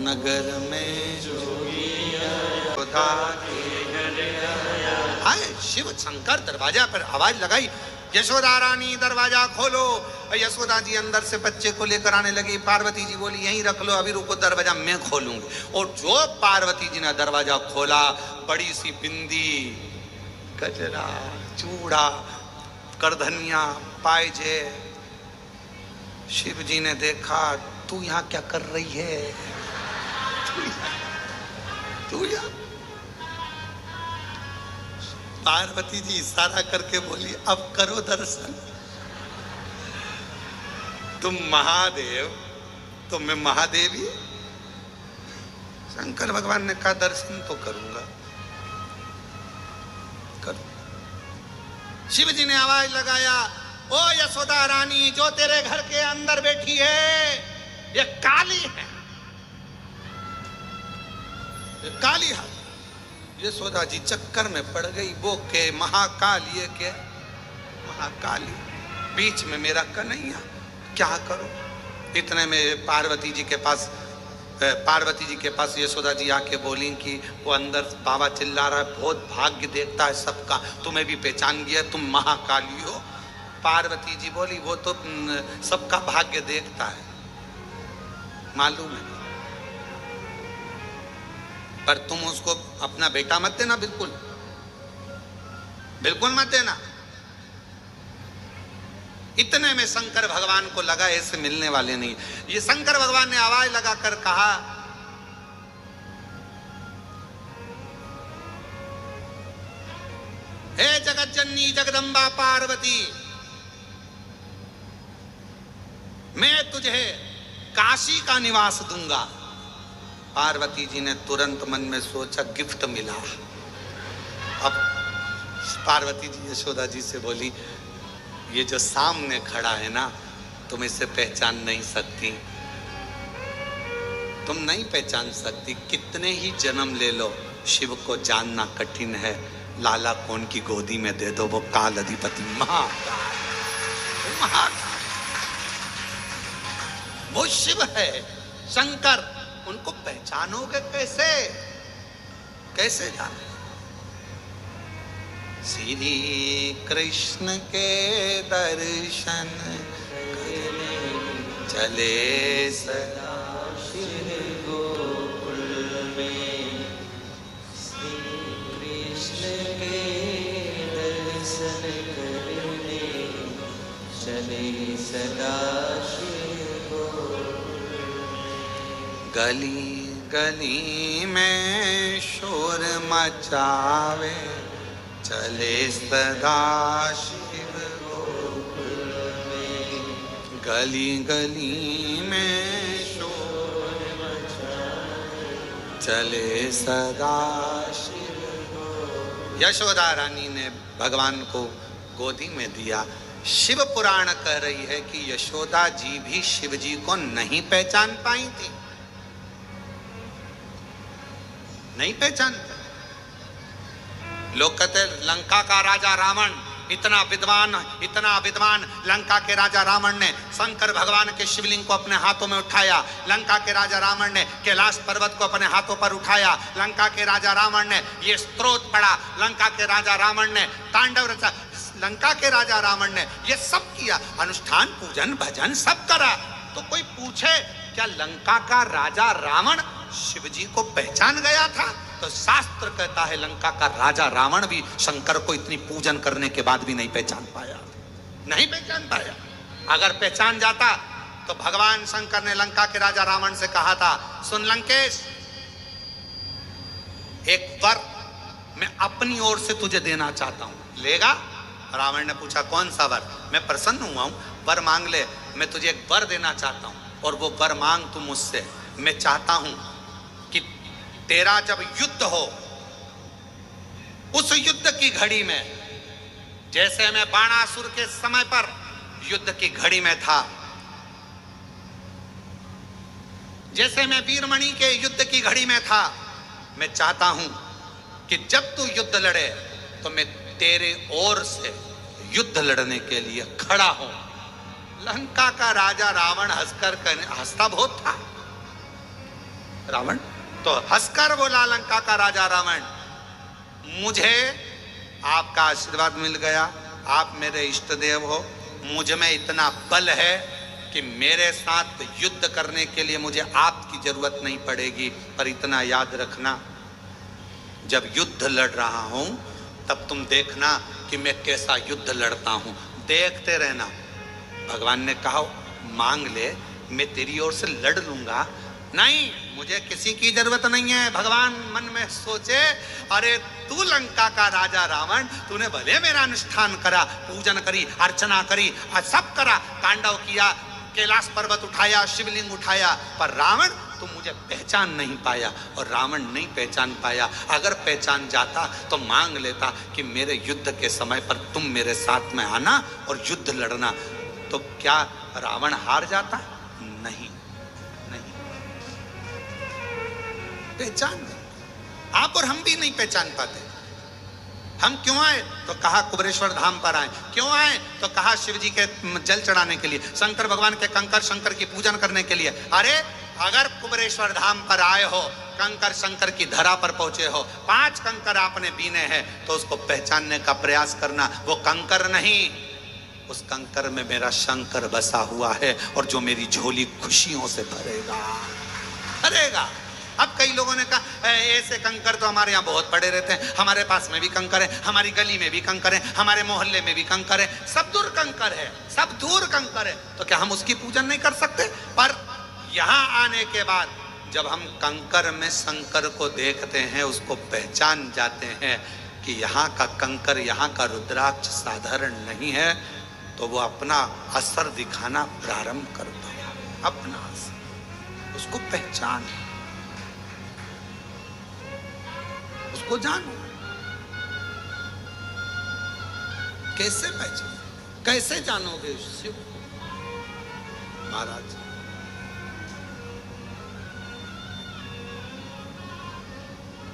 नगर में जोगिया खुदा के घर आया। आए शिव शंकर दरवाजा पर आवाज लगाई, यशोदा रानी दरवाजा खोलो। यशोदा जी अंदर से बच्चे को लेकर आने लगी। पार्वती जी बोली यहीं रख लो, अभी रुको, दरवाजा मैं खोलूंगी। और जो पार्वती जी ने दरवाजा खोला, बड़ी सी बिंदी, गजरा, चूड़ा, करधनिया, पायजे। शिव जी ने देखा, तू यहाँ क्या कर रही है? तू यहाँ? पार्वती जी इशारा करके बोली, अब करो दर्शन। तुम महादेव तो मैं महादेवी। शंकर भगवान ने कहा दर्शन तो करूंगा, करो। शिव जी ने आवाज लगाया, ओ यशोदा रानी, जो तेरे घर के अंदर बैठी है ये काली है, ये काली है। यशोदा जी चक्कर में पड़ गई, वो के महाकाल, ये के महाकाली, बीच में मेरा कन्हैया, क्या करो? इतने में पार्वती जी के पास यशोदा जी आके बोली कि वो अंदर बाबा चिल्ला रहा है, बहुत भाग्य देखता है सबका, तुम्हें भी पहचान गया, तुम महाकाली हो। पार्वती जी बोली, वो तो सबका भाग्य देखता है, मालूम है, पर तुम उसको अपना बेटा मत देना, बिल्कुल बिल्कुल मत देना। इतने में शंकर भगवान को लगा ऐसे मिलने वाले नहीं। ये शंकर भगवान ने आवाज लगाकर कहा, हे जगत जननी जगदम्बा पार्वती, मैं तुझे काशी का निवास दूंगा। पार्वती जी ने तुरंत मन में सोचा, गिफ्ट मिला। अब पार्वती जी यशोदा जी से बोली, ये जो सामने खड़ा है ना, तुम इसे पहचान नहीं सकती, तुम नहीं पहचान सकती। कितने ही जन्म ले लो, शिव को जानना कठिन है। लाला कौन की गोदी में दे दो, वो काल अधिपति महाकाल, वो शिव है, शंकर। उनको पहचानोगे कैसे? कैसे जाने? श्री कृष्ण के दर्शन करने चले सदा शिव गोकुल में। श्री कृष्ण के दर्शन करने चले सदा शिव गोकुल में। गली गली में शोर मचावे चले सदा शिव गोकुल में। गली गली में शोर मचावे चले सदा शिव गोकुल। यशोदा रानी ने भगवान को गोदी में दिया। शिव पुराण कह रही है कि यशोदा जी भी शिव जी को नहीं पहचान पाई थी, नहीं पहचान। लोग कहते लंका का राजा रावण इतना विद्वान लंका के राजा रावण ने शंकर भगवान के शिवलिंग को अपने हाथों में उठाया। लंका के राजा रावण ने कैलाश पर्वत को अपने हाथों पर उठाया। लंका के राजा रावण ने ये स्तोत्र पढ़ा। लंका के राजा रावण ने तांडव रचा। लंका के राजा रावण ने ये सब किया, अनुष्ठान पूजन भजन सब करा। तो कोई पूछे क्या लंका का राजा रावण शिव जी को पहचान गया था? तो शास्त्र कहता है लंका का राजा रावण भी शंकर को इतनी पूजन करने के बाद भी नहीं पहचान पाया, नहीं पहचान पाया। अगर पहचान जाता तो भगवान शंकर ने लंका के राजा रावण से कहा था, सुन लंकेश, एक वर मैं अपनी ओर से तुझे देना चाहता हूं, लेगा? रावण ने पूछा, कौन सा वर? मैं प्रसन्न हुआ हूं, वर मांग ले, मैं तुझे एक वर देना चाहता हूं, और वो वर मांग तू मुझसे। मैं चाहता हूं कि तेरा जब युद्ध हो, उस युद्ध की घड़ी में, जैसे मैं बाणासुर के समय पर युद्ध की घड़ी में था, जैसे मैं वीरमणि के युद्ध की घड़ी में था, मैं चाहता हूं कि जब तू युद्ध लड़े तो मैं तेरे ओर से युद्ध लड़ने के लिए खड़ा हूं। लंका का राजा रावण हंसता बहुत था। रावण तो हंसकर बोला, लंका का राजा रावण, मुझे आपका आशीर्वाद मिल गया, आप मेरे इष्ट देव हो, मुझ में इतना बल है कि मेरे साथ युद्ध करने के लिए मुझे आपकी जरूरत नहीं पड़ेगी। पर इतना याद रखना, जब युद्ध लड़ रहा हूं तब तुम देखना कि मैं कैसा युद्ध लड़ता हूं, देखते रहना। भगवान ने कहा, मांग ले, मैं तेरी ओर से लड़ लूंगा। नहीं, मुझे किसी की जरूरत नहीं है। भगवान मन में सोचे, अरे तू लंका का राजा रावण, तूने भले मेरा अनुष्ठान करा, पूजन करी, अर्चना करी, सब करा, तांडव किया, कैलाश पर्वत उठाया, शिवलिंग उठाया, पर रावण तू मुझे पहचान नहीं पाया। और रावण नहीं पहचान पाया। अगर पहचान जाता तो मांग लेता कि मेरे युद्ध के समय पर तुम मेरे साथ में आना और युद्ध लड़ना। तो क्या रावण हार जाता? नहीं, नहीं, पहचान नहीं। आप और हम भी नहीं पहचान पाते। हम क्यों आए? तो कहा कुबेरेश्वर धाम पर आए। क्यों आए? तो कहा शिव जी के जल चढ़ाने के लिए, शंकर भगवान के कंकर शंकर की पूजन करने के लिए। अरे अगर कुबेरेश्वर धाम पर आए हो, कंकर शंकर की धरा पर पहुंचे हो, 5 कंकर आपने बीने हैं, तो उसको पहचानने का प्रयास करना। वो कंकर नहीं, उस कंकर में मेरा शंकर बसा हुआ है, और जो मेरी झोली खुशियों से भरेगा, भरेगा। अब कई लोगों ने कहा, ऐसे कंकर तो हमारे यहाँ बहुत पड़े रहते हैं, हमारे पास में भी कंकर है, हमारी गली में भी कंकर है, हमारे मोहल्ले में भी कंकर है, सब दूर कंकर है, सब दूर कंकर है। तो क्या हम उसकी पूजन नहीं कर सकते? पर यहाँ आने के बाद जब हम कंकर में शंकर को देखते हैं, उसको पहचान जाते हैं कि यहाँ का कंकर, यहाँ का रुद्राक्ष साधारण नहीं है, तो वो अपना असर दिखाना प्रारंभ करता है। अपना असर, उसको पहचान, उसको जानो। कैसे पहचान, कैसे जानोगे शिव महाराज?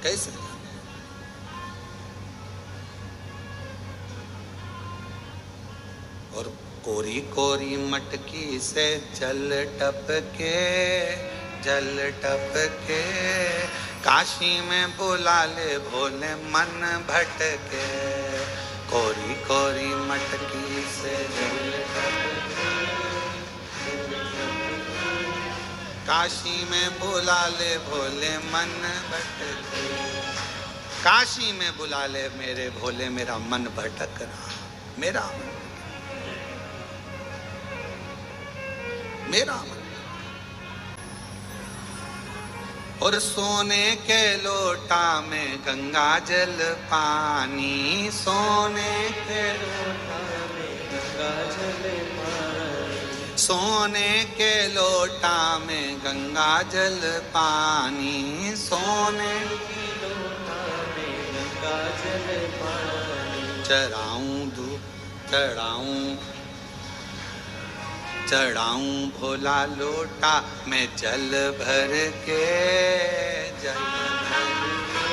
कैसे? और कोरी कोरी मटकी से जल टपके, जल टपके, काशी में बुला ले भोले मन भटके। कोरी कोरी मटकी से जल टपके, काशी में बुला ले भोले मन भटके। काशी में बुला ले मेरे भोले, मेरा मन भटक रहा, मेरा मन, मेरा मन। और सोने के लोटा में गंगा जल पानी, सोने के लोटा में गंगा जल पानी, सोने के लोटा में गंगा जल पानी, सोने के लोटा में गंगा जल पानी। चढ़ाऊं धूप, चढ़ाऊं, चढ़ाऊं भोला लोटा में जल भर के, जल भर के।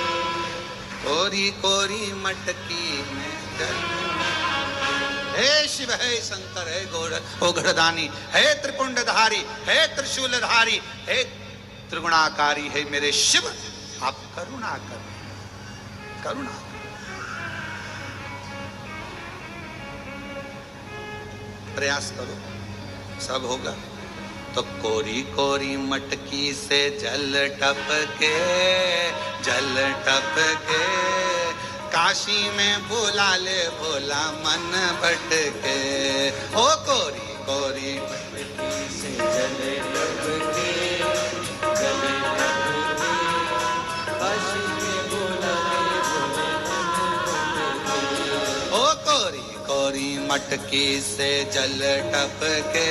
कोरी कोरी मटकी में जल। हे शिव, हे शंकर, हे घोड़दानी, हे त्रिपुंडधारी, हे त्रिशूलधारी, हे त्रिगुणाकारी, हे मेरे शिव, आप करुणा करें, करुणा करें। प्रयास करो, सब होगा। तो कोरी कोरी मटकी से जल टपके, जल टपके। काशी में बुला ले भोला मन भटके। ओ कोरी कोरी मटकी से जल टपके, जल टपके। काशी में बुला ले भोले मन भटके। ओ कोरी कोरी मटकी से जल टपके,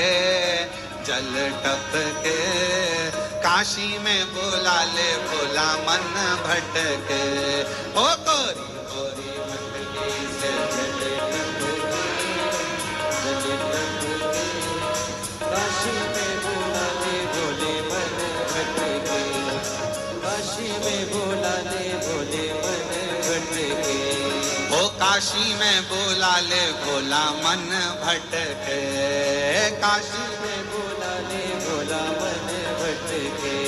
जल टपके। काशी में बुला ले भोला मन भटके। ओ कोरी कोरी मटकी से जल टपके, जल टपके। काशी में बुला ले भोले मन भटके। काशी में बुला ले भोले मन भटके। ओ काशी में बुला ले भोला मन भटके। काशी में बुला ले भोला मन भटके।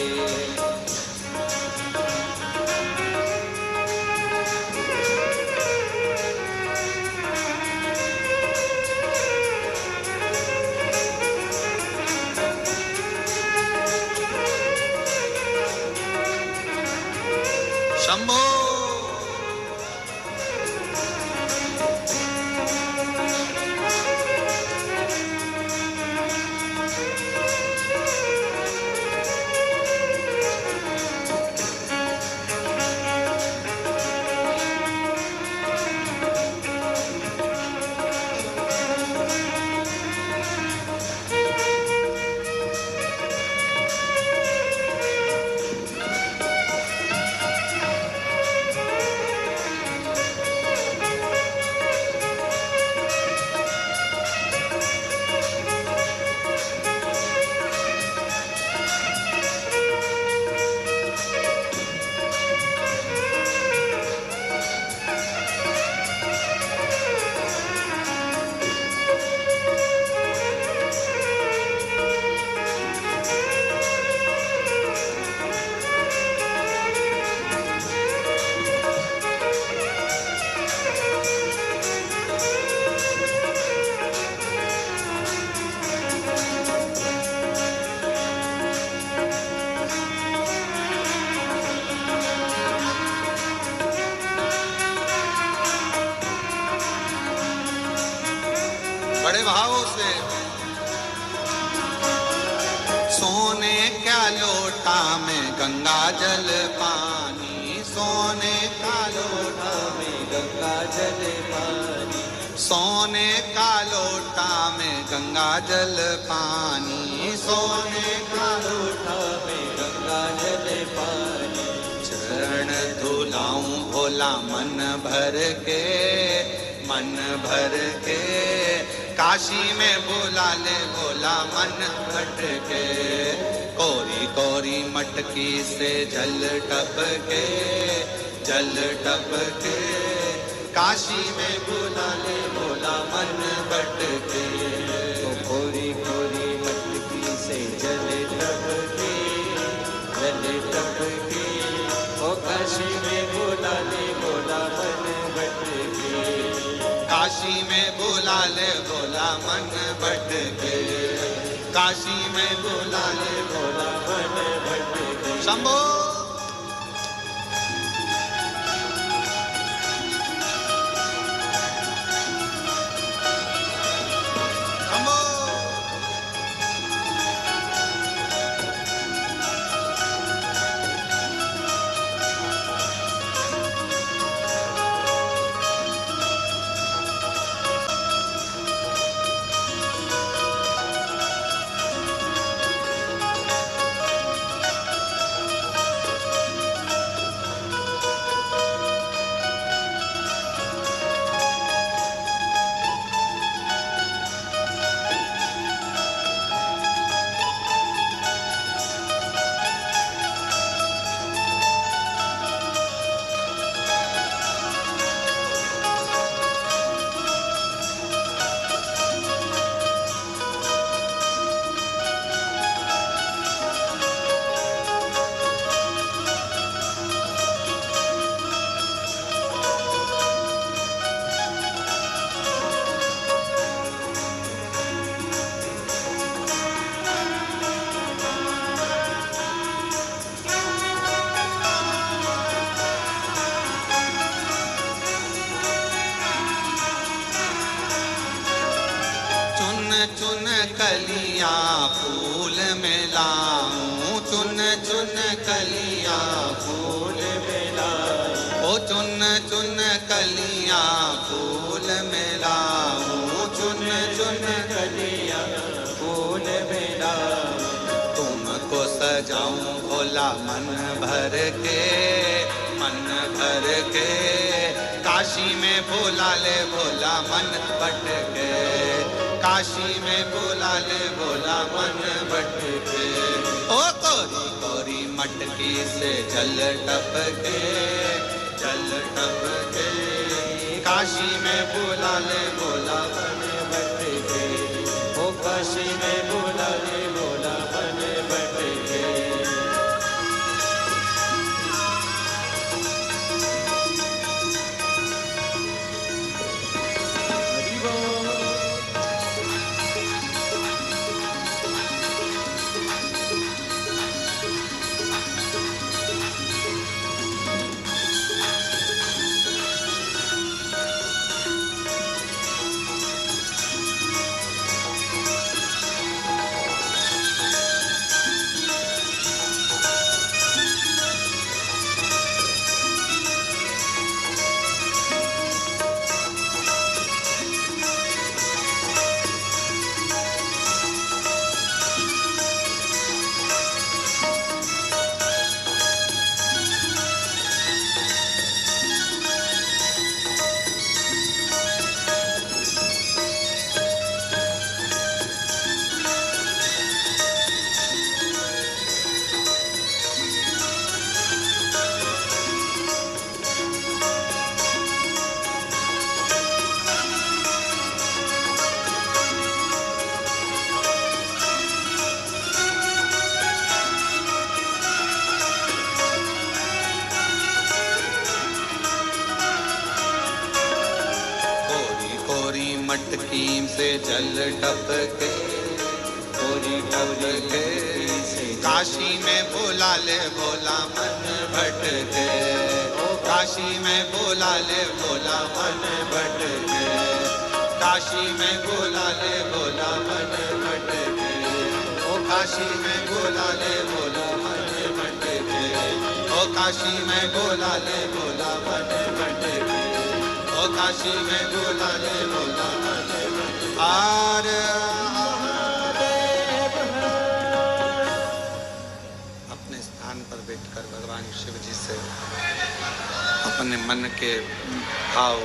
शंभो बड़े भावों से। सोने क्या लोटा में गंगा जल पानी, सोने का लोटा में गंगा जल पानी। सोने का लोटा में गंगा जल पानी, सोने का लोटा में गंगा जल पानी। चरण धुलाऊं भोला मन भर के, मन भर के। काशी में बुला ले भोला मन भटके। कोरी कोरी मटकी से जल टपके, जल टपके। काशी में बुला ले भोला मन भटके। कोरी कोरी मटकी से जल टपके, जल टपके। ओ काशी में बुला ले भोला मन भटके। काशी में बुला ले भोला मन भटके। काशी में बुला ले भोला मन भटके। शंभो शंभो। कलियां फूल में लाऊं, चुन चुन कलियां फूल में लाऊं, ओ चुन चुन कलियां फूल में लाऊं, चुन चुन कलियां फूल में लाऊं, तुमको सजाऊं भोला मन भर के, मन भर के। काशी में बोला ले भोला मन बट के, काशी में बोला ले भोला मन बट के। ओ कोरी कोरी मटकी से जल टपके, जल टपके। काशी में बोला ले भोला मन बट के, ओ काशी में बोला ले भोला मन बट के। हरि बोल। मटकी से जल टपके, कोरी टपके। काशी में बोला ले भोला मन भटके, काशी में बोला ले भोला मन भटके, काशी में बोला ले भोला मन भटके। ओ काशी में बोला ले भोला मन भटके, ओ काशी में बोला ले भोला मन भटके, ओ काशी में बोला ले भोला मन भटके। आर अपने स्थान पर बैठकर भगवान शिव जी से अपने मन के भाव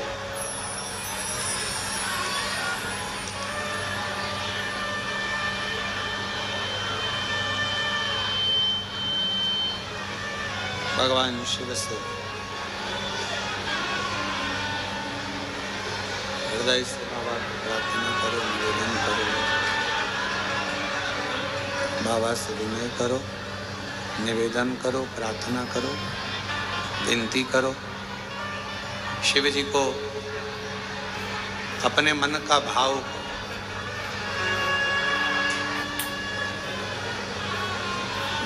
भगवान शिव से हृदय से बाबा को प्रार्थना करो, निवेदन करो, बाबा से विनय करो, निवेदन करो, प्रार्थना करो, विनती करो। शिव जी को अपने मन का भाव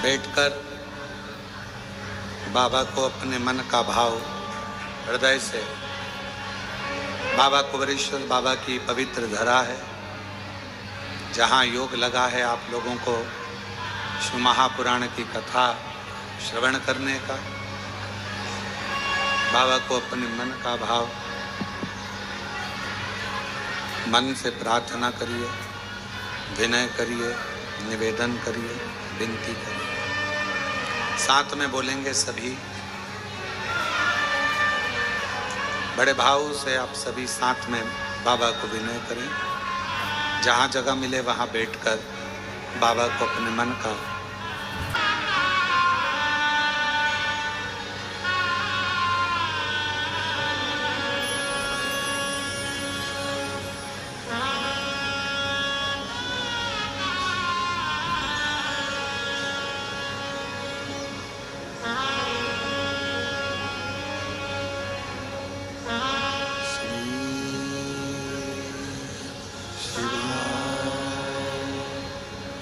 बैठकर बाबा को अपने मन का भाव हृदय से, बाबा कुबेरेश्वर बाबा की पवित्र धरा है जहाँ योग लगा है आप लोगों को शिव महापुराण की कथा श्रवण करने का। बाबा को अपने मन का भाव मन से प्रार्थना करिए, विनय करिए, निवेदन करिए, विनती करिए। साथ में बोलेंगे सभी, बड़े भाव से आप सभी साथ में बाबा को विनय करें। जहाँ जगह मिले वहाँ बैठकर बाबा को अपने मन का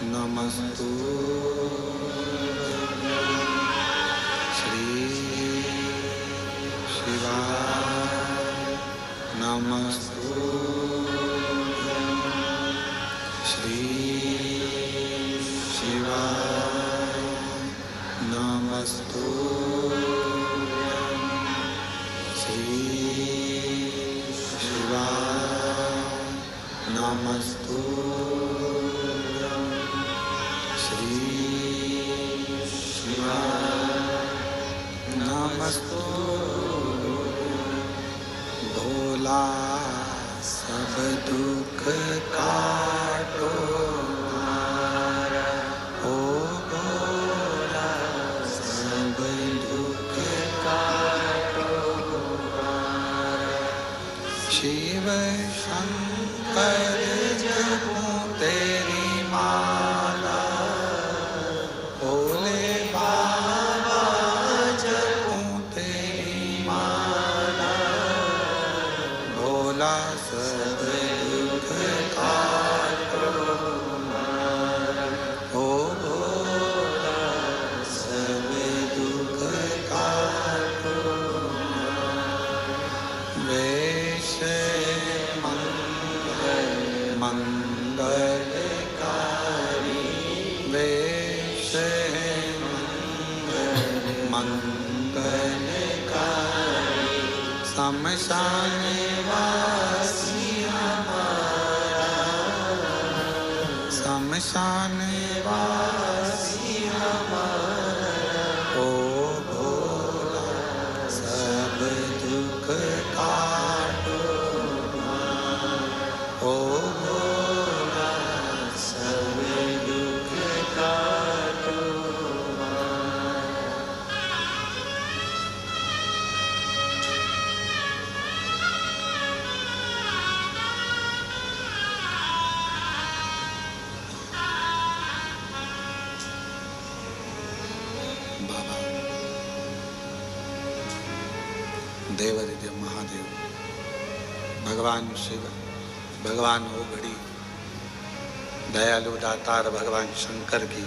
नमस्तु श्री शिवाय नमस्तु श्री नमस्तुभ्यं श्री शिवाय नमस्तुभ्यं श्री शिवाय नमस्तुभ्यं भोला सब दुख काटो ओ भोला सब दुख काटो शिव शंकर जपो तेरी माला भोले बाबा जपो तेरी माला भोला सब दुख काटो ओ भोला सब दुख काटो वेश मंगलकारी वेश मंगलकारी शमशान वासी हमारा शमशान वासी हमारा ओ भोला सब दुख काटो ओ भोला सब दुख काटो बाबा देवादिदेव महादेव भगवान शिव भगवान ओघड़ी दयालु दातार भगवान शंकर की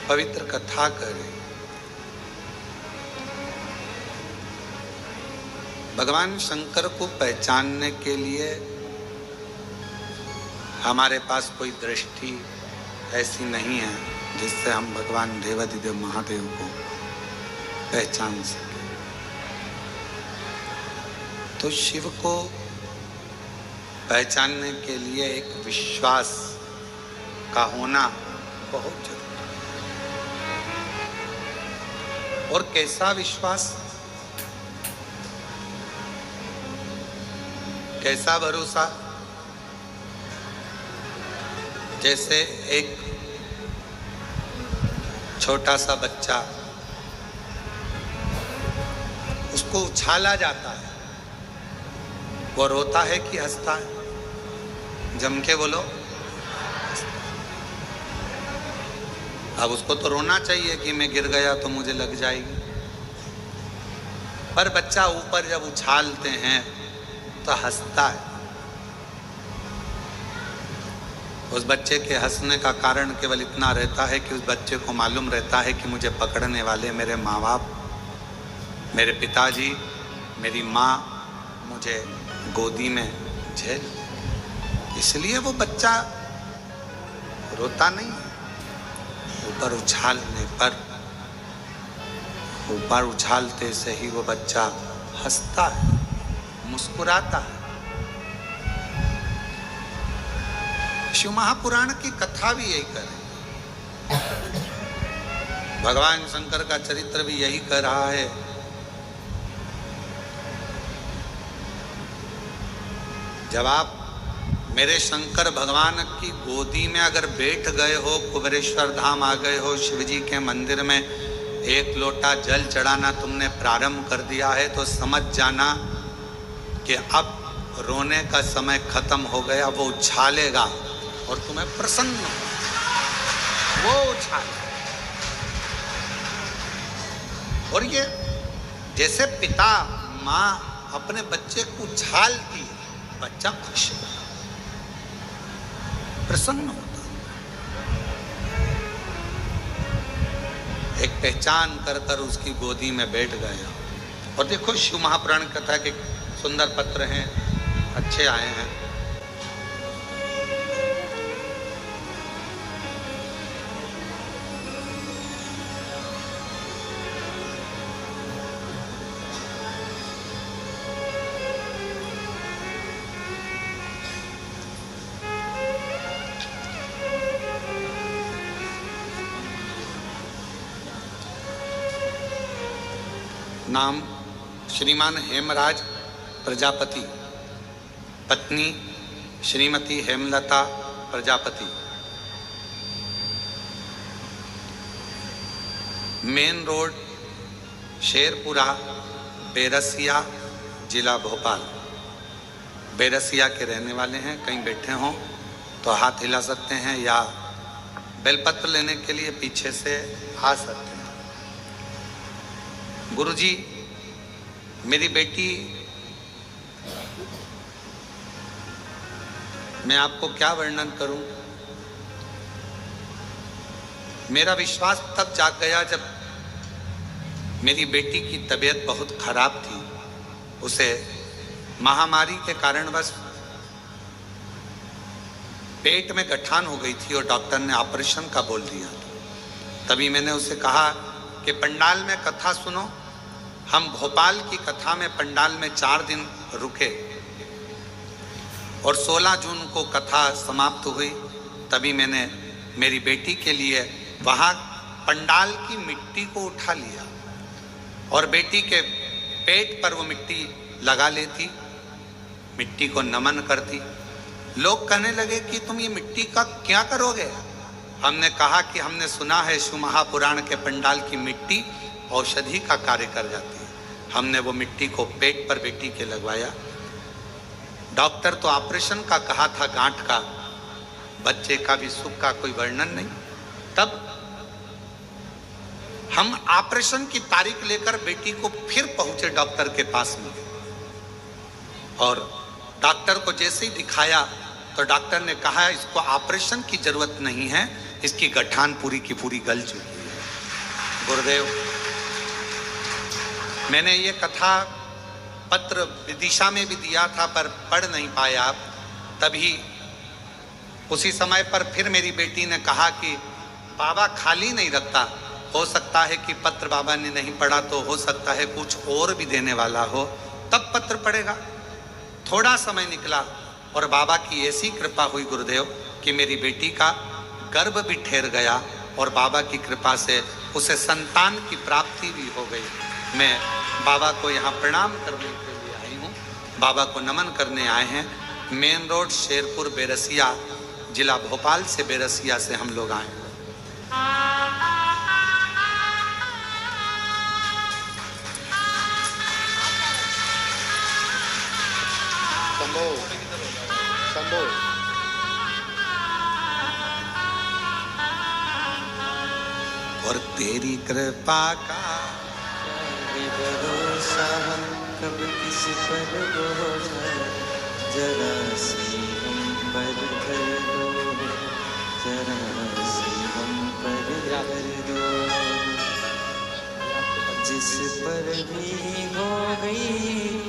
पवित्र कथा करें। भगवान शंकर को पहचानने के लिए हमारे पास कोई दृष्टि ऐसी नहीं है जिससे हम भगवान देवादिदेव महादेव को पहचान सकें। तो शिव को पहचानने के लिए एक विश्वास का होना बहुत जरूरी है। और कैसा विश्वास, कैसा भरोसा? जैसे एक छोटा सा बच्चा, उसको उछाला जाता है, वो रोता है कि हंसता है? जम के बोलो। अब उसको तो रोना चाहिए कि मैं गिर गया तो मुझे लग जाएगी, पर बच्चा ऊपर जब उछालते हैं तो हंसता है। उस बच्चे के हंसने का कारण केवल इतना रहता है कि उस बच्चे को मालूम रहता है कि मुझे पकड़ने वाले मेरे माँ बाप, मेरे पिताजी, मेरी माँ मुझे गोदी में झेल, इसलिए वो बच्चा रोता नहीं है। ऊपर उछालने पर, ऊपर उछालते से ही वो बच्चा हंसता है, मुस्कुराता है। शिव महापुराण की कथा भी यही करे, भगवान शंकर का चरित्र भी यही कह रहा है। जब आप मेरे शंकर भगवान की गोदी में अगर बैठ गए हो, कुबेरेश्वर धाम आ गए हो, शिव जी के मंदिर में एक लोटा जल चढ़ाना तुमने प्रारंभ कर दिया है, तो समझ जाना कि अब रोने का समय खत्म हो गया। वो उछालेगा और तुम्हें प्रसन्न हो, वो उछाले। और ये जैसे पिता माँ अपने बच्चे को उछालती है, बच्चा खुश होता, प्रसन्न होता, एक पहचान कर कर उसकी गोदी में बैठ गया। और देखो शिव महापुराण कथा के सुंदर पत्र हैं, अच्छे आए हैं। नाम श्रीमान हेमराज प्रजापति, पत्नी श्रीमती हेमलता प्रजापति। मेन रोड शेरपुरा, बेरसिया, जिला भोपाल। बेरसिया के रहने वाले हैं। कहीं बैठे हों तो हाथ हिला सकते हैं या बेलपत्र लेने के लिए पीछे से आ सकते हैं। गुरुजी, मेरी बेटी, मैं आपको क्या वर्णन करूं। मेरा विश्वास तब जाग गया जब मेरी बेटी की तबीयत बहुत खराब थी। उसे महामारी के कारणवश पेट में गठान हो गई थी और डॉक्टर ने ऑपरेशन का बोल दिया। तभी मैंने उसे कहा कि पंडाल में कथा सुनो। हम भोपाल की कथा में पंडाल में 4 दिन रुके और 16 जून को कथा समाप्त हुई। तभी मैंने मेरी बेटी के लिए वहाँ पंडाल की मिट्टी को उठा लिया और बेटी के पेट पर वो मिट्टी लगा लेती, मिट्टी को नमन करती। लोग कहने लगे कि तुम ये मिट्टी का क्या करोगे। हमने कहा कि हमने सुना है शिव महापुराण के पंडाल की मिट्टी औषधि का कार्य कर जाती है। हमने वो मिट्टी को पेट पर बेटी के लगवाया। डॉक्टर तो ऑपरेशन का कहा था, गांठ का, बच्चे का भी सुख का कोई वर्णन नहीं। तब हम ऑपरेशन की तारीख लेकर बेटी को फिर पहुंचे डॉक्टर के पास में और डॉक्टर को जैसे ही दिखाया तो डॉक्टर ने कहा इसको ऑपरेशन की जरूरत नहीं है, इसकी गठान पूरी की पूरी गल चुकी है। गुरुदेव, मैंने ये कथा पत्र विदिशा में भी दिया था पर पढ़ नहीं पाया आप। तभी उसी समय पर फिर मेरी बेटी ने कहा कि बाबा खाली नहीं रखता, हो सकता है कि पत्र बाबा ने नहीं पढ़ा तो हो सकता है कुछ और भी देने वाला हो, तब पत्र पढ़ेगा। थोड़ा समय निकला और बाबा की ऐसी कृपा हुई गुरुदेव कि मेरी बेटी का गर्भ भी ठहर गया और बाबा की कृपा से उसे संतान की प्राप्ति भी हो गई। मैं बाबा को यहाँ प्रणाम करने के लिए आई हूँ, बाबा को नमन करने आए हैं। मेन रोड शेरपुर, बेरसिया, जिला भोपाल से बेरसिया से हम लोग आए हैं। शंभो शंभो। और तेरी कृपा का भरोसा हम कब किस पर बोझा, जरा सी हम पर कर दो, जरा सी हम पर कर दो। जिस पर भी हो गई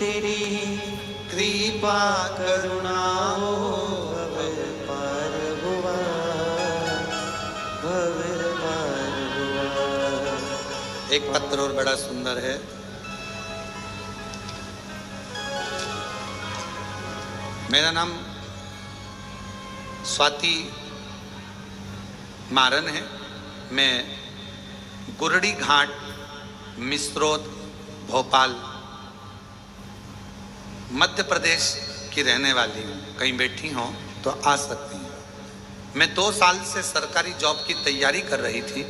तेरी कृपा करुणा हो, भव पार हुआ, भव पार हुआ। एक पत्र और बड़ा सुंदर है। मेरा नाम स्वाति मारन है। मैं गुरड़ी घाट, मिस्रोद, भोपाल, मध्य प्रदेश की रहने वाली हूँ। कहीं बैठी हो तो आ सकती हैं। मैं 2 साल से सरकारी जॉब की तैयारी कर रही थी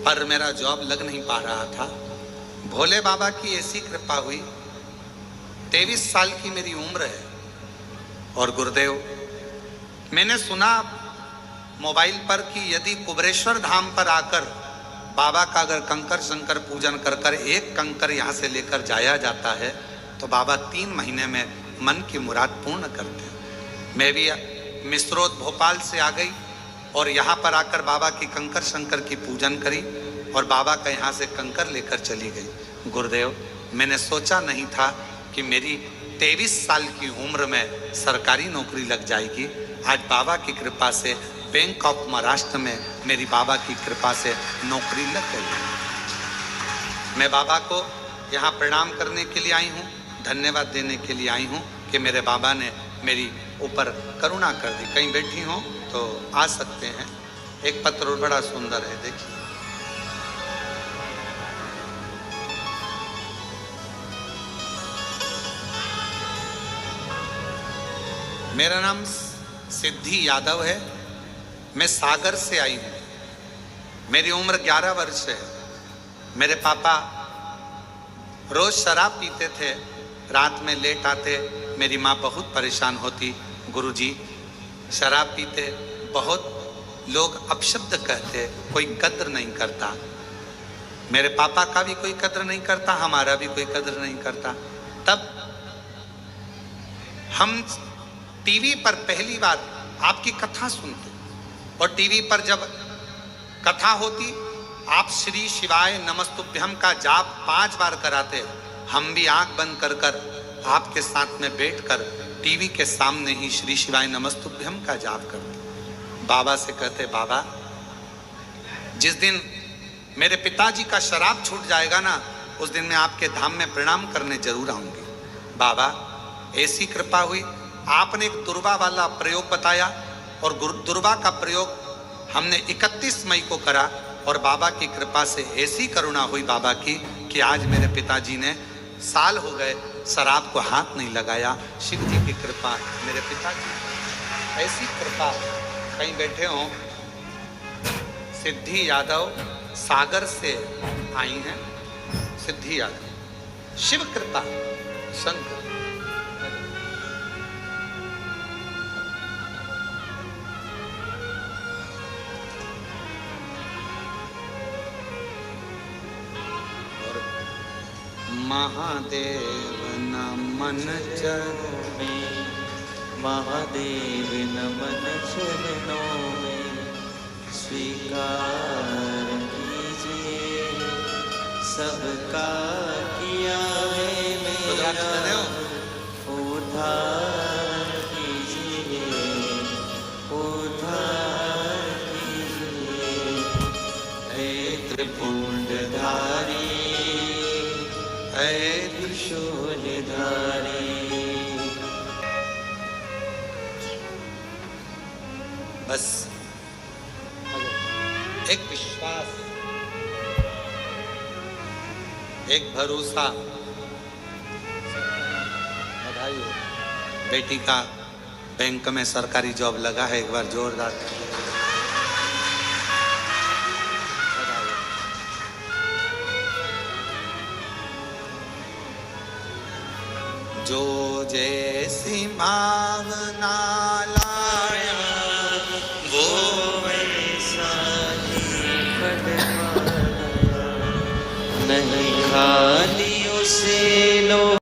पर मेरा जॉब लग नहीं पा रहा था। भोले बाबा की ऐसी कृपा हुई, 23 साल की मेरी उम्र है। और गुरुदेव, मैंने सुना मोबाइल पर कि यदि कुबरेश्वर धाम पर आकर बाबा का अगर कंकर शंकर पूजन कर कर एक कंकर यहाँ से लेकर जाया जाता है तो बाबा 3 महीने में मन की मुराद पूर्ण करते हैं। मैं भी मिस्रोद भोपाल से आ गई और यहाँ पर आकर बाबा की कंकर शंकर की पूजन करी और बाबा का यहाँ से कंकर लेकर चली गई। गुरुदेव, मैंने सोचा नहीं था कि मेरी 23 साल की उम्र में सरकारी नौकरी लग जाएगी। आज बाबा की कृपा से बैंक ऑफ महाराष्ट्र में मेरी बाबा की कृपा से नौकरी लग गई। मैं बाबा को यहाँ प्रणाम करने के लिए आई हूँ, धन्यवाद देने के लिए आई हूँ कि मेरे बाबा ने मेरी ऊपर करुणा कर दी। कहीं बैठी हो तो आ सकते हैं। एक पत्र बड़ा सुंदर है, देखिए। मेरा नाम सिद्धि यादव है। मैं सागर से आई हूँ। मेरी उम्र 11 वर्ष है। मेरे पापा रोज शराब पीते थे, रात में लेट आते। मेरी माँ बहुत परेशान होती, गुरुजी शराब पीते, बहुत लोग अपशब्द कहते, कोई कद्र नहीं करता। मेरे पापा का भी कोई कद्र नहीं करता, हमारा भी कोई कद्र नहीं करता। तब हम टीवी पर पहली बार आपकी कथा सुनते, और टीवी पर जब कथा होती, आप श्री शिवाय नमस्तुभ्यम का जाप 5 बार कराते। हम भी आंख बंद कर कर आपके साथ में बैठकर टीवी के सामने ही श्री शिवाय नमस्तुभ्यम का जाप करते। बाबा से कहते, बाबा जिस दिन मेरे पिताजी का शराब छूट जाएगा ना, उस दिन मैं आपके धाम में प्रणाम करने जरूर आऊंगी। बाबा ऐसी कृपा हुई, आपने एक दुर्वा वाला प्रयोग बताया, और दुर्वा का प्रयोग हमने 31 मई को करा, और बाबा की कृपा से ऐसी करुणा हुई बाबा की कि आज मेरे पिताजी ने साल हो गए शराब को हाथ नहीं लगाया। शिव जी की कृपा, मेरे पिताजी ऐसी कृपा। कहीं बैठे हों, सिद्धि यादव सागर से आई हैं। सिद्धि यादव, शिव कृपा, शंकर। महादेव नमन चरणों में, महादेव नमन चरणों में, स्वीकार कीजिए सबका किया है मेरा, उद्धार कीजिए, उद्धार कीजिए, हे त्रिपुंडधारी, हे त्रिशूलधारी। बस एक विश्वास, एक भरोसा। बधाई हो, बेटी का बैंक में सरकारी जॉब लगा है। एक बार जोरदार जो जैसी भावना लाया, वो वैसा ही फल पाया, नहीं खाली उसे लो